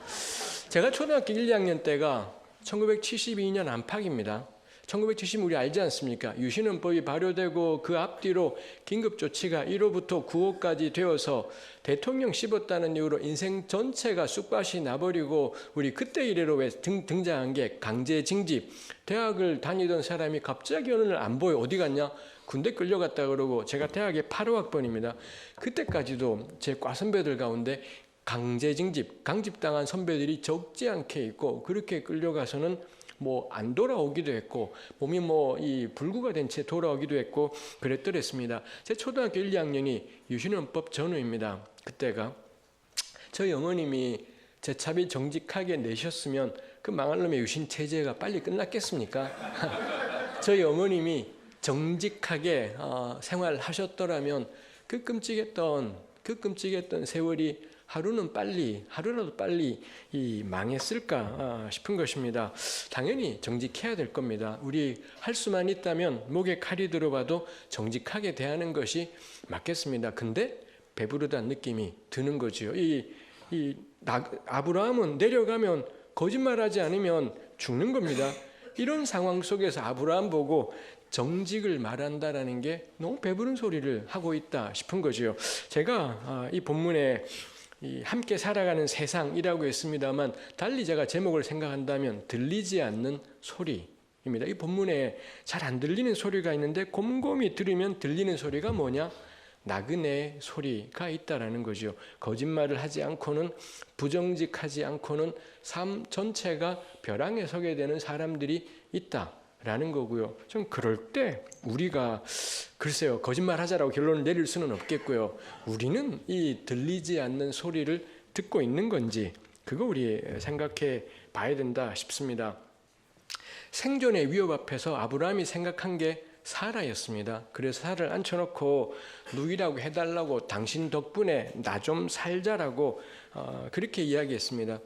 제가 초등학교 1, 2학년 때가 1972년 안팎입니다. 1970 우리 알지 않습니까? 유신헌법이 발효되고 그 앞뒤로 긴급조치가 1호부터 9호까지 되어서 대통령 씹었다는 이유로 인생 전체가 쑥밭이 나버리고 우리 그때 이래로 왜 등장한 게 강제징집. 대학을 다니던 사람이 갑자기 어느 날 안 보여. 어디 갔냐? 군대 끌려갔다 그러고 제가 대학에 8호학번입니다. 그때까지도 제 과 선배들 가운데 강제징집, 강집당한 선배들이 적지 않게 있고 그렇게 끌려가서는 뭐 안 돌아오기도 했고 몸이 뭐 이 불구가 된 채 돌아오기도 했고 그랬더랬습니다. 제 초등학교 1, 2학년이 유신헌법 전후입니다. 그때가 저희 어머님이 제 차비 정직하게 내셨으면 그 망할 놈의 유신 체제가 빨리 끝났겠습니까? 저희 어머님이 정직하게 생활하셨더라면 그 끔찍했던 세월이 하루라도 빨리 망했을까 싶은 것입니다. 당연히 정직해야 될 겁니다. 우리 할 수만 있다면 목에 칼이 들어봐도 정직하게 대하는 것이 맞겠습니다. 근데 배부르다는 느낌이 드는 거지요. 아브라함은 내려가면 거짓말하지 않으면 죽는 겁니다. 이런 상황 속에서 아브라함 보고 정직을 말한다라는 게 너무 배부른 소리를 하고 있다 싶은 거지요. 제가 이 본문에 함께 살아가는 세상이라고 했습니다만 달리 제가 제목을 생각한다면 들리지 않는 소리입니다. 이 본문에 잘 안 들리는 소리가 있는데 곰곰이 들으면 들리는 소리가 뭐냐? 나그네 소리가 있다라는 거죠. 거짓말을 하지 않고는 부정직하지 않고는 삶 전체가 벼랑에 서게 되는 사람들이 있다라는 거고요. 좀 그럴 때 우리가 글쎄요 거짓말하자라고 결론을 내릴 수는 없겠고요. 우리는 이 들리지 않는 소리를 듣고 있는 건지 그거 우리 생각해 봐야 된다 싶습니다. 생존의 위협 앞에서 아브라함이 생각한 게 사라였습니다. 그래서 사라를 앉혀놓고 누이라고 해달라고 당신 덕분에 나 좀 살자라고 그렇게 이야기했습니다.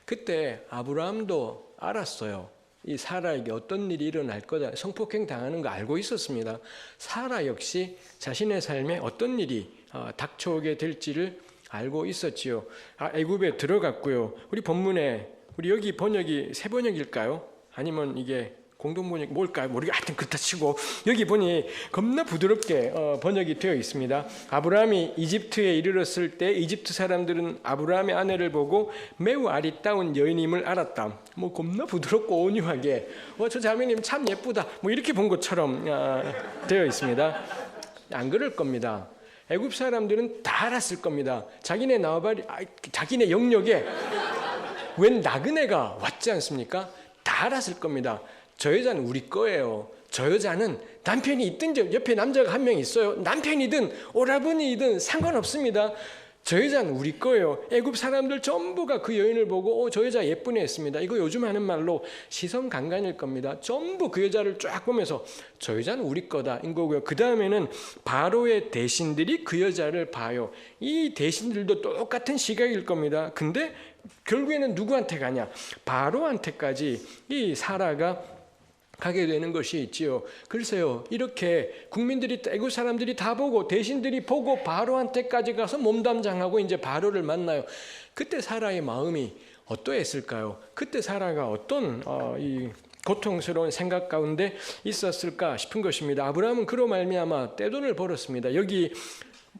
그때 아브라함도 알았어요. 이 사라에게 어떤 일이 일어날 거다. 성폭행 당하는 거 알고 있었습니다. 사라 역시 자신의 삶에 어떤 일이 닥쳐오게 될지를 알고 있었지요. 애굽에 들어갔고요. 우리 본문에 우리 여기 번역이 새 번역일까요? 아니면 이게 공동번역 뭘까요? 모르겠 하여튼 그렇다 치고 여기 보니 겁나 부드럽게 번역이 되어 있습니다. 아브라함이 이집트에 이르렀을 때 이집트 사람들은 아브라함의 아내를 보고 매우 아리따운 여인임을 알았다. 뭐 겁나 부드럽고 온유하게 저 자매님 참 예쁘다. 뭐 이렇게 본 것처럼 되어 있습니다. 안 그럴 겁니다. 애굽 사람들은 다 알았을 겁니다. 자기네 나와바리 자기네 영역에 웬 나그네가 왔지 않습니까? 다 알았을 겁니다. 저 여자는 우리 거예요. 저 여자는 남편이 있든 옆에 남자가 한 명 있어요. 남편이든 오라버니이든 상관없습니다. 저 여자는 우리 거예요. 애굽 사람들 전부가 그 여인을 보고 저 여자 예쁘네 했습니다. 이거 요즘 하는 말로 시선 강간일 겁니다. 전부 그 여자를 쫙 보면서 저 여자는 우리 거다 인 거고요. 그 다음에는 바로의 대신들이 그 여자를 봐요. 이 대신들도 똑같은 시각일 겁니다. 근데 결국에는 누구한테 가냐? 바로한테까지 이 사라가 가게 되는 것이 있지요. 글쎄요, 이렇게 국민들이 애굽 사람들이 다 보고 대신들이 보고 바로한테까지 가서 몸담장하고 이제 바로를 만나요. 그때 사라의 마음이 어떠했을까요? 그때 사라가 어떤 이 고통스러운 생각 가운데 있었을까 싶은 것입니다. 아브라함은 그로 말미암아 떼돈을 벌었습니다. 여기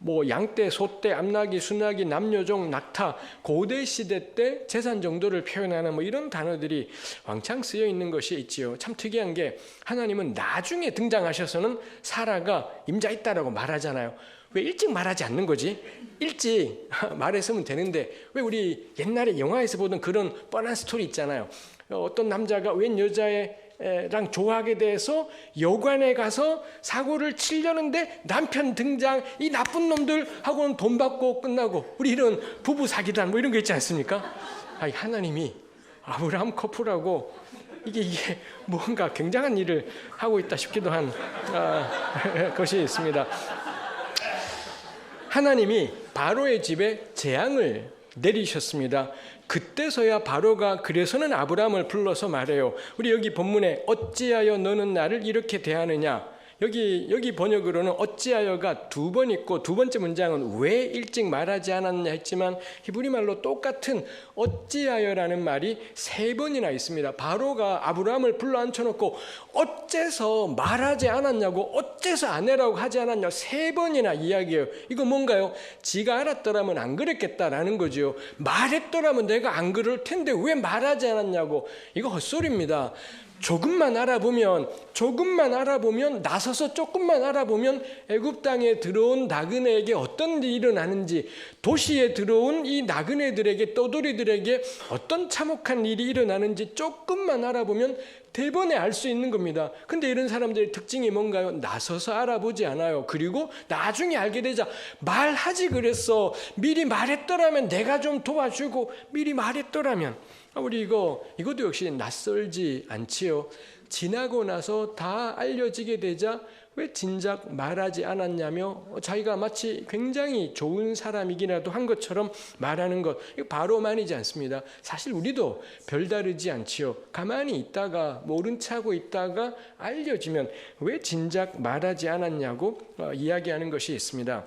뭐 양떼, 소떼, 암나귀, 수나귀, 남녀종, 낙타, 고대 시대 때 재산 정도를 표현하는 뭐 이런 단어들이 왕창 쓰여 있는 것이 있지요. 참 특이한 게 하나님은 나중에 등장하셔서는 사라가 임자있다라고 말하잖아요. 왜 일찍 말하지 않는 거지? 일찍 말했으면 되는데 왜 우리 옛날에 영화에서 보던 그런 뻔한 스토리 있잖아요. 어떤 남자가 웬 여자랑 좋아하게 돼서 여관에 가서 사고를 치려는데 남편 등장, 이 나쁜 놈들하고는 돈 받고 끝나고 우리 이런 부부 사기단 뭐 이런 거 있지 않습니까? 아니, 하나님이 아브라함 커플하고 이게 뭔가 굉장한 일을 하고 있다 싶기도 한 것이 있습니다. 하나님이 바로의 집에 재앙을 내리셨습니다. 그때서야 바로가 그래서는 아브라함을 불러서 말해요. 우리 여기 본문에 어찌하여 너는 나를 이렇게 대하느냐? 여기 번역으로는 어찌하여가 두 번 있고 두 번째 문장은 왜 일찍 말하지 않았냐 했지만 히브리 말로 똑같은 어찌하여라는 말이 세 번이나 있습니다. 바로가 아브라함을 불러 앉혀놓고 어째서 말하지 않았냐고, 어째서 안 해라고 하지 않았냐, 세 번이나 이야기해요. 이거 뭔가요? 지가 알았더라면 안 그랬겠다라는 거죠. 말했더라면 내가 안 그럴 텐데 왜 말하지 않았냐고. 이거 헛소리입니다. 조금만 알아보면 나서서 조금만 알아보면 애굽 땅에 들어온 나그네에게 어떤 일이 일어나는지, 도시에 들어온 이 나그네들에게, 떠돌이들에게 어떤 참혹한 일이 일어나는지 조금만 알아보면 대번에 알 수 있는 겁니다. 근데 이런 사람들의 특징이 뭔가요? 나서서 알아보지 않아요. 그리고 나중에 알게 되자 말하지 그랬어, 미리 말했더라면 내가 좀 도와주고, 미리 말했더라면. 우리 이것도 역시 낯설지 않지요. 지나고 나서 다 알려지게 되자 왜 진작 말하지 않았냐며 자기가 마치 굉장히 좋은 사람이기라도 한 것처럼 말하는 것, 이거 바로만이지 않습니다. 사실 우리도 별다르지 않지요. 가만히 있다가 모른 척하고 있다가 알려지면 왜 진작 말하지 않았냐고 이야기하는 것이 있습니다.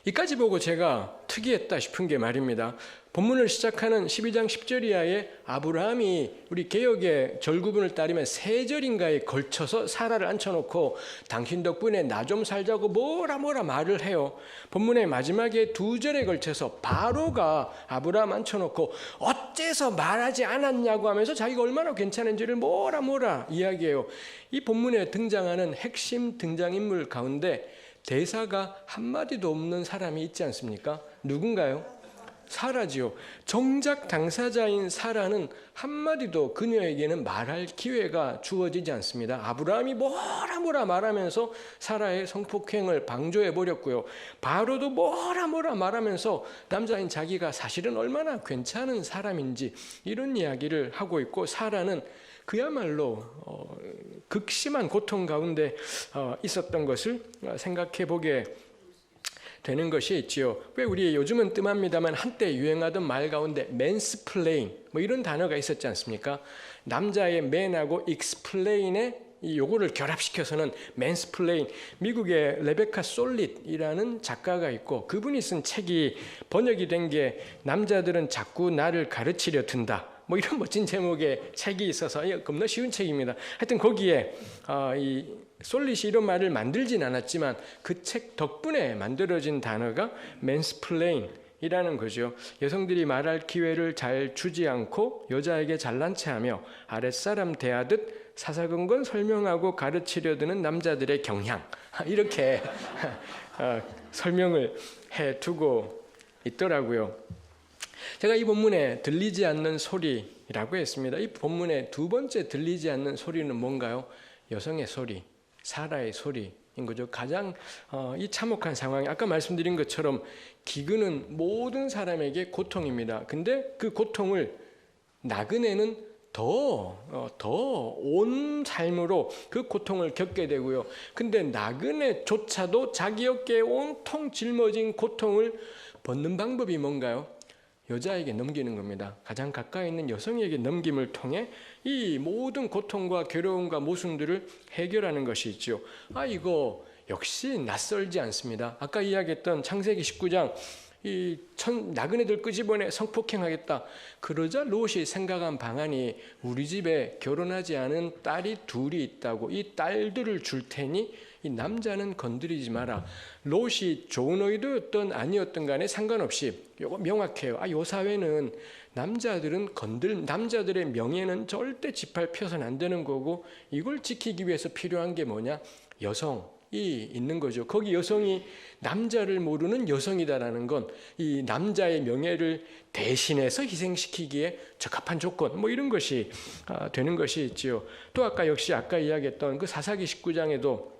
이까지 보고 제가 특이했다 싶은 게 말입니다. 본문을 시작하는 12장 10절 이하에 아브라함이 우리 개역의 절구분을 따르면 세 절인가에 걸쳐서 사라를 앉혀놓고 당신 덕분에 나 좀 살자고 뭐라 말을 해요. 본문의 마지막에 두 절에 걸쳐서 바로가 아브라함 앉혀놓고 어째서 말하지 않았냐고 하면서 자기가 얼마나 괜찮은지를 뭐라 이야기해요. 이 본문에 등장하는 핵심 등장인물 가운데 대사가 한마디도 없는 사람이 있지 않습니까? 누군가요? 사라지요. 정작 당사자인 사라는 한마디도 그녀에게는 말할 기회가 주어지지 않습니다. 아브라함이 뭐라 말하면서 사라의 성폭행을 방조해 버렸고요. 바로도 뭐라 말하면서 남자인 자기가 사실은 얼마나 괜찮은 사람인지 이런 이야기를 하고 있고, 사라는 그야말로 극심한 고통 가운데 있었던 것을 생각해 보게 되는 것이 있지요. 왜 우리 요즘은 뜸합니다만 한때 유행하던 말 가운데 맨스플레인 뭐 이런 단어가 있었지 않습니까? 남자의 맨하고 익스플레인의 요거를 결합시켜서는 맨스플레인. 미국의 레베카 솔릿이라는 작가가 있고 그분이 쓴 책이 번역이 된 게 남자들은 자꾸 나를 가르치려 든다, 뭐 이런 멋진 제목의 책이 있어서 겁나 쉬운 책입니다. 하여튼 거기에 이 솔릿이 이런 말을 만들진 않았지만 그 책 덕분에 만들어진 단어가 맨스플레인이라는 거죠. 여성들이 말할 기회를 잘 주지 않고 여자에게 잘난 체하며 아랫사람 대하듯 사사건건 설명하고 가르치려 드는 남자들의 경향, 이렇게 설명을 해두고 있더라고요. 제가 이 본문에 들리지 않는 소리라고 했습니다. 이 본문의 두 번째 들리지 않는 소리는 뭔가요? 여성의 소리, 사라의 소리인 거죠. 가장 이 참혹한 상황이 아까 말씀드린 것처럼 기근은 모든 사람에게 고통입니다. 근데 그 고통을 나그네는 더 온 삶으로 그 고통을 겪게 되고요. 근데 나그네조차도 자기 어깨에 온통 짊어진 고통을 벗는 방법이 뭔가요? 여자에게 넘기는 겁니다. 가장 가까이 있는 여성에게 넘김을 통해 이 모든 고통과 괴로움과 모순들을 해결하는 것이 있죠. 이거 역시 낯설지 않습니다. 아까 이야기했던 창세기 19장 이 나그네들 끄집어내 성폭행하겠다. 그러자 롯이 생각한 방안이 우리 집에 결혼하지 않은 딸이 둘이 있다고, 이 딸들을 줄 테니 이 남자는 건드리지 마라. 롯이 좋은 의도였던 아니었던 간에 상관없이 요거 명확해요. 요 사회는 남자들의 명예는 절대 짓밟혀서는 안 되는 거고, 이걸 지키기 위해서 필요한 게 뭐냐? 여성이 있는 거죠. 거기 여성이 남자를 모르는 여성이다라는 건 이 남자의 명예를 대신해서 희생시키기에 적합한 조건, 뭐 이런 것이 되는 것이 있지요. 또 아까 이야기했던 그 사사기 19장에도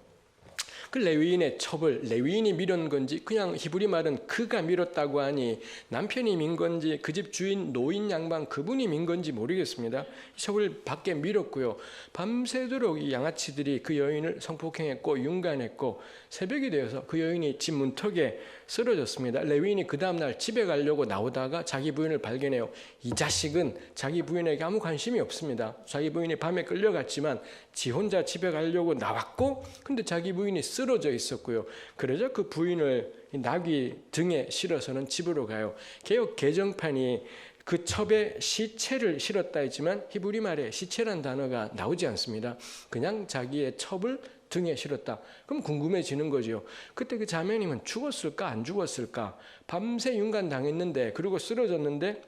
그 레위인의 첩을 레위인이 밀은 건지 그냥 히브리 말은 그가 밀었다고 하니 남편이 민 건지 그 집 주인 노인 양반 그분이 민 건지 모르겠습니다. 첩을 밖에 밀었고요. 밤새도록 이 양아치들이 그 여인을 성폭행했고 윤간했고 새벽이 되어서 그 여인이 집 문턱에 쓰러졌습니다. 레위인이 그 다음날 집에 가려고 나오다가 자기 부인을 발견해요. 이 자식은 자기 부인에게 아무 관심이 없습니다. 자기 부인이 밤에 끌려갔지만 지 혼자 집에 가려고 나왔고 근데 자기 부인이 쓰러져 있었고요. 그러자 그 부인을 나귀 등에 실어서는 집으로 가요. 개역 개정판이 그 첩에 시체를 실었다 했지만 히브리 말에 시체란 단어가 나오지 않습니다. 그냥 자기의 첩을 등에 실었다. 그럼 궁금해지는 거죠. 그때 그 자매님은 죽었을까 안 죽었을까? 밤새 윤간 당했는데 그리고 쓰러졌는데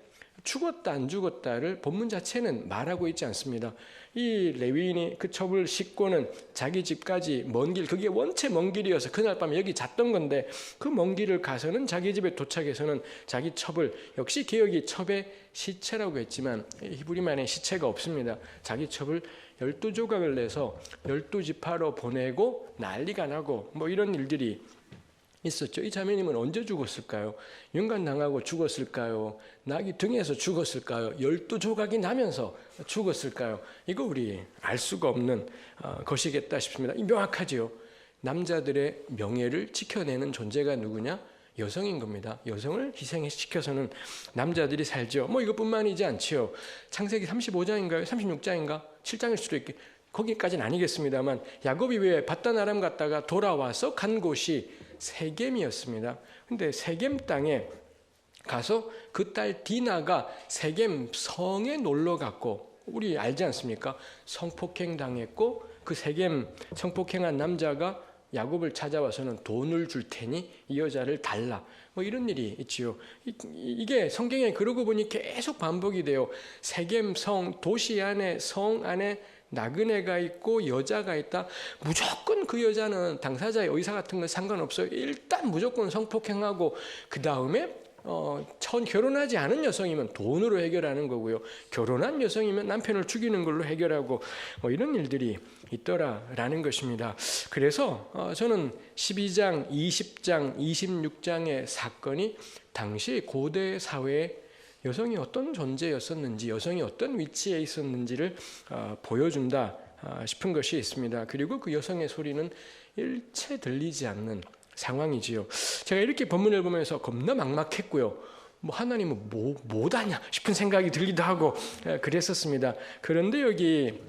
죽었다 안 죽었다를 본문 자체는 말하고 있지 않습니다. 이 레위인이 그 첩을 싣고는 자기 집까지 먼 길, 그게 원체 먼 길이어서 그날 밤에 여기 잤던 건데 그 먼 길을 가서는 자기 집에 도착해서는 자기 첩을, 역시 개역이 첩의 시체라고 했지만 히브리만에 시체가 없습니다. 자기 첩을 12조각을 내서 12지파로 보내고 난리가 나고 뭐 이런 일들이 있었죠. 이 자매님은 언제 죽었을까요? 윤간당하고 죽었을까요? 나귀 등에서 죽었을까요? 12조각이 나면서 죽었을까요? 이거 우리 알 수가 없는 것이겠다 싶습니다. 명확하지요. 남자들의 명예를 지켜내는 존재가 누구냐? 여성인 겁니다. 여성을 희생시켜서는 남자들이 살죠. 뭐 이것뿐만이지 않지요. 창세기 35장인가요? 36장인가? 7장일 수도 있겠. 거기까지는 아니겠습니다만 야곱이 왜 밧단 아람 갔다가 돌아와서 간 곳이 세겜이었습니다. 근데 세겜 땅에 가서 그 딸 디나가 세겜 성에 놀러 갔고, 우리 알지 않습니까? 성폭행 당했고 그 세겜 성폭행한 남자가 야곱을 찾아와서는 돈을 줄 테니 이 여자를 달라. 뭐 이런 일이 있지요. 이게 성경에 그러고 보니 계속 반복이 돼요. 세겜 성, 도시 안에, 성 안에 나그네가 있고 여자가 있다. 무조건 그 여자는 당사자의 의사 같은 건 상관없어요. 일단 무조건 성폭행하고 그 다음에 결혼하지 않은 여성이면 돈으로 해결하는 거고요. 결혼한 여성이면 남편을 죽이는 걸로 해결하고 이런 일들이 있더라라는 것입니다. 그래서 저는 12장, 20장, 26장의 사건이 당시 고대 사회에 여성이 어떤 존재였었는지, 여성이 어떤 위치에 있었는지를 보여준다 싶은 것이 있습니다. 그리고 그 여성의 소리는 일체 들리지 않는 상황이지요. 제가 이렇게 본문을 보면서 겁나 막막했고요. 뭐 하나님은 뭐다냐 싶은 생각이 들기도 하고 그랬었습니다. 그런데 여기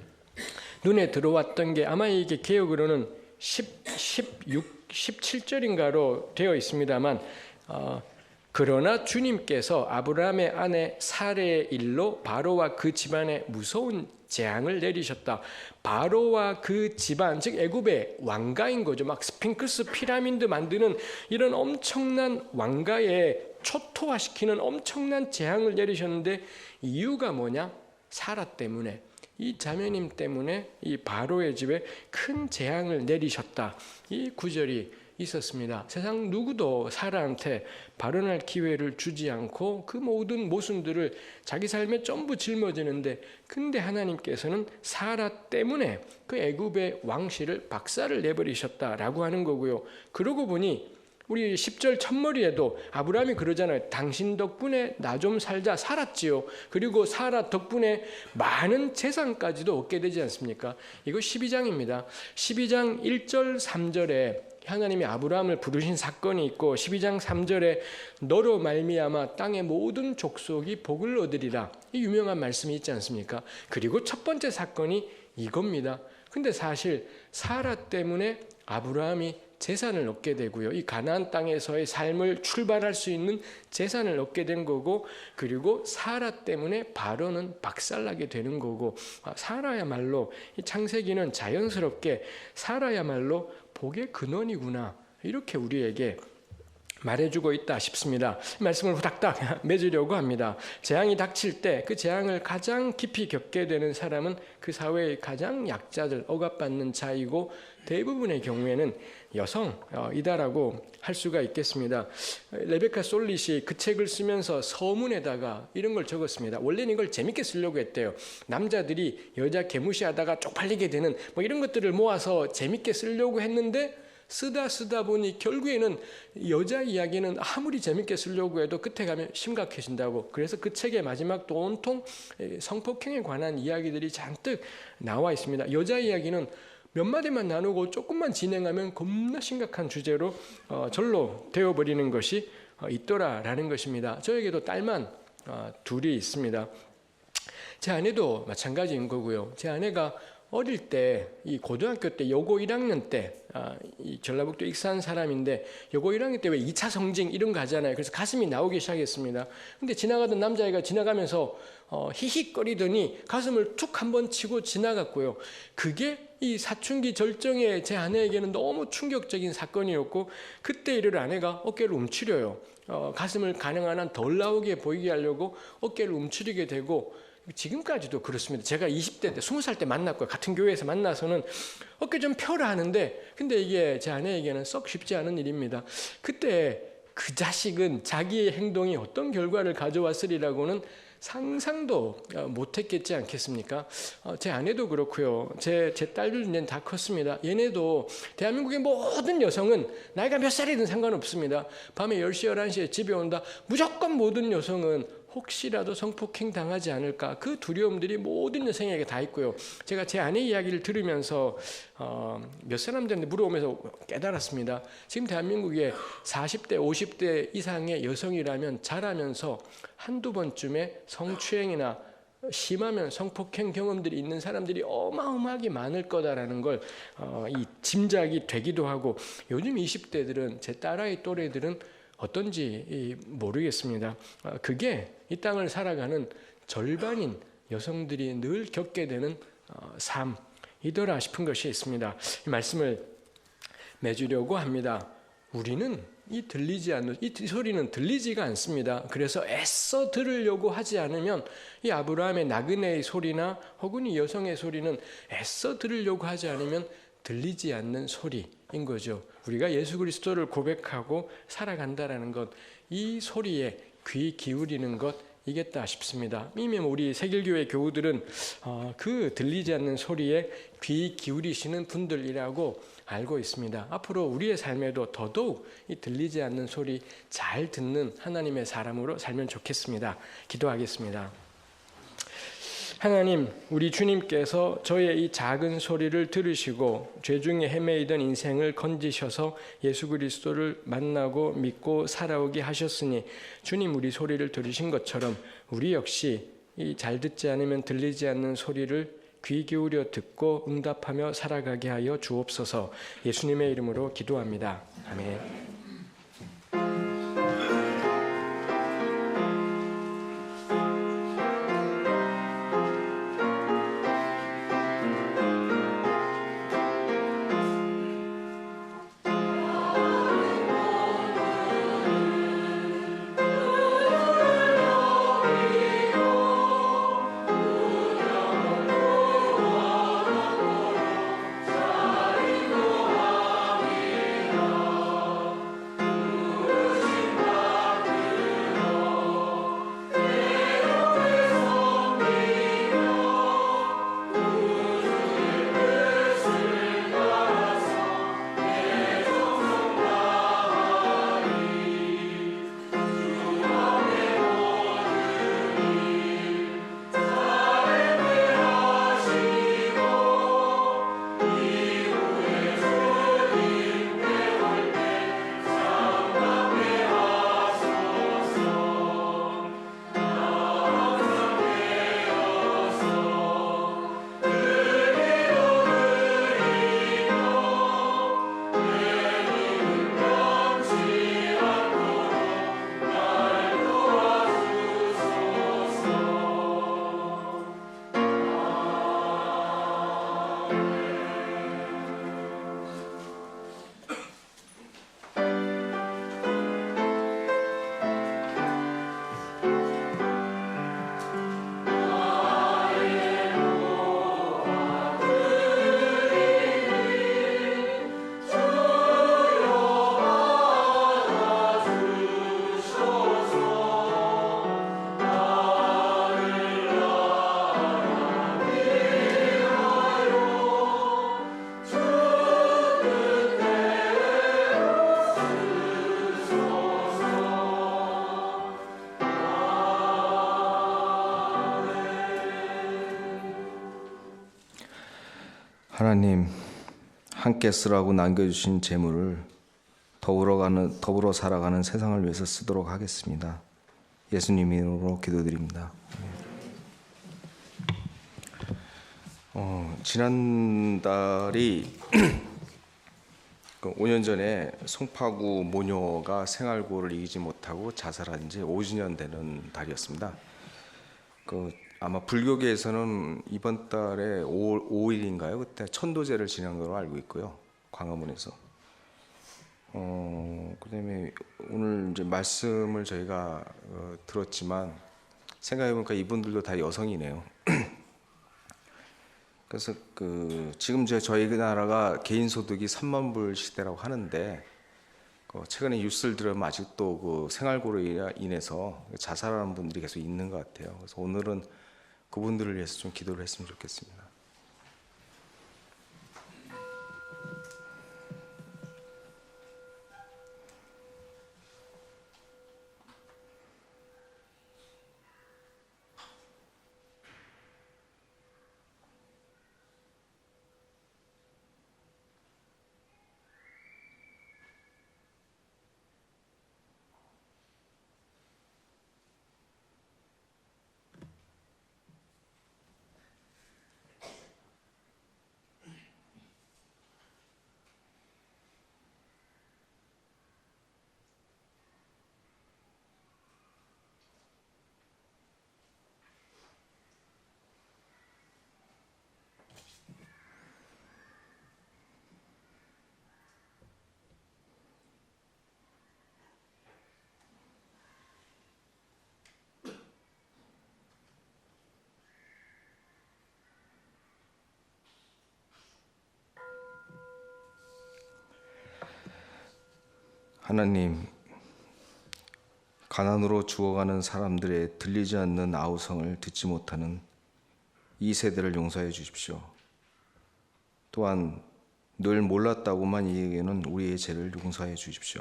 눈에 들어왔던 게 아마 이게 개역으로는 17절인가로 되어 있습니다만 그러나 주님께서 아브라함의 아내 사레의 일로 바로와 그 집안에 무서운 재앙을 내리셨다. 바로와 그 집안, 즉 애굽의 왕가인 거죠. 막 스핑크스 피라미드 만드는 이런 엄청난 왕가에 초토화시키는 엄청난 재앙을 내리셨는데 이유가 뭐냐? 사라 때문에, 이 자매님 때문에 이 바로의 집에 큰 재앙을 내리셨다. 이 구절이 있었습니다. 세상 누구도 사라한테 발언할 기회를 주지 않고 그 모든 모순들을 자기 삶에 전부 짊어지는데, 근데 하나님께서는 사라 때문에 그 애굽의 왕실을 박살을 내버리셨다라고 하는 거고요. 그러고 보니 우리 10절 첫머리에도 아브라함이 그러잖아요. 당신 덕분에 나 좀 살자 살았지요. 그리고 사라 덕분에 많은 재산까지도 얻게 되지 않습니까? 이거 12장입니다. 12장 1절 3절에 하나님이 아브라함을 부르신 사건이 있고 12장 3절에 너로 말미암아 땅의 모든 족속이 복을 얻으리라, 이 유명한 말씀이 있지 않습니까? 그리고 첫 번째 사건이 이겁니다. 근데 사실 사라 때문에 아브라함이 재산을 얻게 되고요. 이 가나안 땅에서의 삶을 출발할 수 있는 재산을 얻게 된 거고, 그리고 사라 때문에 바로는 박살나게 되는 거고, 사라야말로 이 창세기는 자연스럽게 사라야말로 복의 근원이구나, 이렇게 우리에게 말해주고 있다 싶습니다. 말씀을 후닥닥 맺으려고 합니다. 재앙이 닥칠 때 그 재앙을 가장 깊이 겪게 되는 사람은 그 사회의 가장 약자들, 억압받는 자이고 대부분의 경우에는 여성이다라고 할 수가 있겠습니다. 레베카 솔릿이 그 책을 쓰면서 서문에다가 이런 걸 적었습니다. 원래는 이걸 재밌게 쓰려고 했대요. 남자들이 여자 개무시하다가 쪽팔리게 되는 뭐 이런 것들을 모아서 재밌게 쓰려고 했는데 쓰다 보니 결국에는 여자 이야기는 아무리 재밌게 쓰려고 해도 끝에 가면 심각해진다고. 그래서 그 책의 마지막도 온통 성폭행에 관한 이야기들이 잔뜩 나와 있습니다. 여자 이야기는 몇 마디만 나누고 조금만 진행하면 겁나 심각한 주제로 절로 되어버리는 것이 있더라라는 것입니다. 저에게도 딸만 둘이 있습니다. 제 아내도 마찬가지인 거고요. 제 아내가 어릴 때, 이 고등학교 때, 여고 1학년 때, 이 전라북도 익산 사람인데, 여고 1학년 때 왜 2차 성징 이런 거 하잖아요. 그래서 가슴이 나오기 시작했습니다. 근데 지나가던 남자애가 지나가면서 히히 가슴을 툭 한번 치고 지나갔고요. 그게 이 사춘기 절정에 제 아내에게는 너무 충격적인 사건이었고, 그때 이를 아내가 어깨를 움츠려요. 가슴을 가능한 한 덜 나오게 보이게 하려고 어깨를 움츠리게 되고, 지금까지도 그렇습니다. 제가 20대 때 20살 때 만났고요. 같은 교회에서 만나서는 어깨 좀 펴라 하는데, 근데 이게 제 아내에게는 썩 쉽지 않은 일입니다. 그때 그 자식은 자기의 행동이 어떤 결과를 가져왔으리라고는 상상도 못했겠지 않겠습니까? 제 아내도 그렇고요. 제 딸들 이제 다 컸습니다. 얘네도 대한민국의 모든 여성은 나이가 몇 살이든 상관없습니다. 밤에 10시, 11시에 집에 온다. 무조건 모든 여성은 혹시라도 성폭행 당하지 않을까, 그 두려움들이 모든 여성에게 다 있고요. 제가 제 아내 이야기를 들으면서 몇 사람들한테 물어보면서 깨달았습니다. 지금 대한민국에 40대, 50대 이상의 여성이라면 자라면서 한두 번쯤에 성추행이나 심하면 성폭행 경험들이 있는 사람들이 어마어마하게 많을 거다라는 걸 이 짐작이 되기도 하고, 요즘 20대들은, 제 딸아이 또래들은 어떤지 모르겠습니다. 그게 이 땅을 살아가는 절반인 여성들이 늘 겪게 되는 삶이더라 싶은 것이 있습니다. 이 말씀을 맺으려고 합니다. 우리는 이 소리는 들리지가 않습니다. 그래서 애써 들으려고 하지 않으면 이 아브라함의 나그네의 소리나 혹은 이 여성의 소리는 애써 들으려고 하지 않으면 들리지 않는 소리인 거죠. 우리가 예수 그리스도를 고백하고 살아간다라는 것, 이 소리에 귀 기울이는 것이겠다 싶습니다. 이미 우리 세길교회 교우들은 그 들리지 않는 소리에 귀 기울이시는 분들이라고 알고 있습니다. 앞으로 우리의 삶에도 더더욱 이 들리지 않는 소리 잘 듣는 하나님의 사람으로 살면 좋겠습니다. 기도하겠습니다. 하나님, 우리 주님께서 저의 이 작은 소리를 들으시고 죄 중에 헤매이던 인생을 건지셔서 예수 그리스도를 만나고 믿고 살아오게 하셨으니, 주님 우리 소리를 들으신 것처럼 우리 역시 이 잘 듣지 않으면 들리지 않는 소리를 귀 기울여 듣고 응답하며 살아가게 하여 주옵소서. 예수님의 이름으로 기도합니다. 아멘. 하나님, 함께 쓰라고 남겨주신 재물을 더불어 살아가는 세상을 위해서 쓰도록 하겠습니다. 예수님 이름으로 기도드립니다. 지난달이 5년 전에 송파구 모녀가 생활고를 이기지 못하고 자살한 지 50년 되는 달이었습니다. 아마 불교계에서는 이번 달에 5일인가요? 그때 천도제를 지낸 걸로 알고 있고요. 광화문에서. 그다음에 오늘 이제 말씀을 저희가 들었지만 생각해 보니까 이분들도 다 여성이네요. 그래서 지금 저희 나라가 개인 소득이 3만 불 시대라고 하는데 최근에 뉴스를 들으면 아직도 생활고로 인해서 자살하는 분들이 계속 있는 것 같아요. 그래서 오늘은 그분들을 위해서 좀 기도를 했으면 좋겠습니다. 하나님, 가난으로 죽어가는 사람들의 들리지 않는 아우성을 듣지 못하는 이 세대를 용서해 주십시오. 또한 늘 몰랐다고만 얘기하는 우리의 죄를 용서해 주십시오.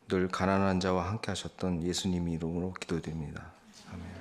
늘 가난한 자와 함께 하셨던 예수님 이름으로 기도드립니다. 아멘.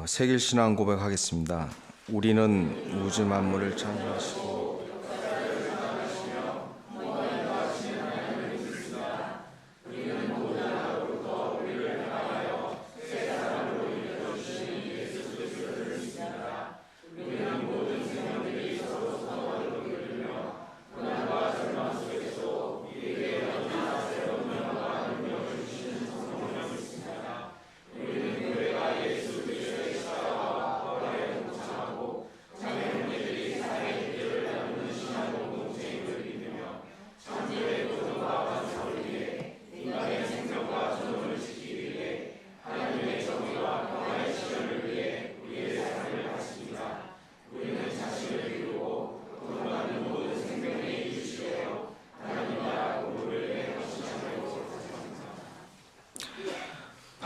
세길 신앙 고백하겠습니다. 우리는 우주 만물을 창조하시고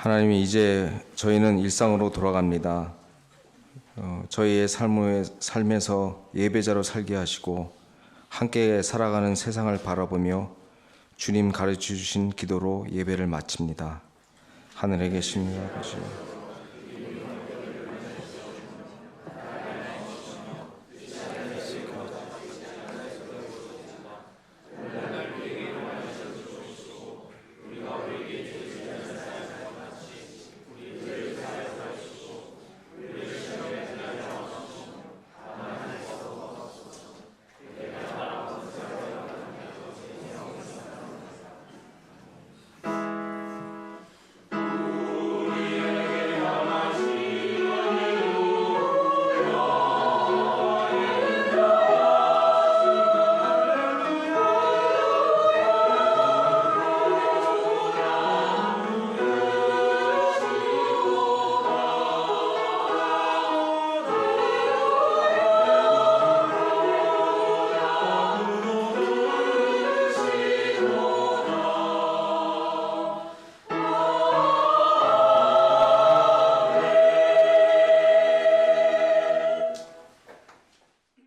하나님, 이제 저희는 일상으로 돌아갑니다. 저희의 삶에서 예배자로 살게 하시고 함께 살아가는 세상을 바라보며 주님 가르쳐 주신 기도로 예배를 마칩니다. 하늘에 계신 아버지,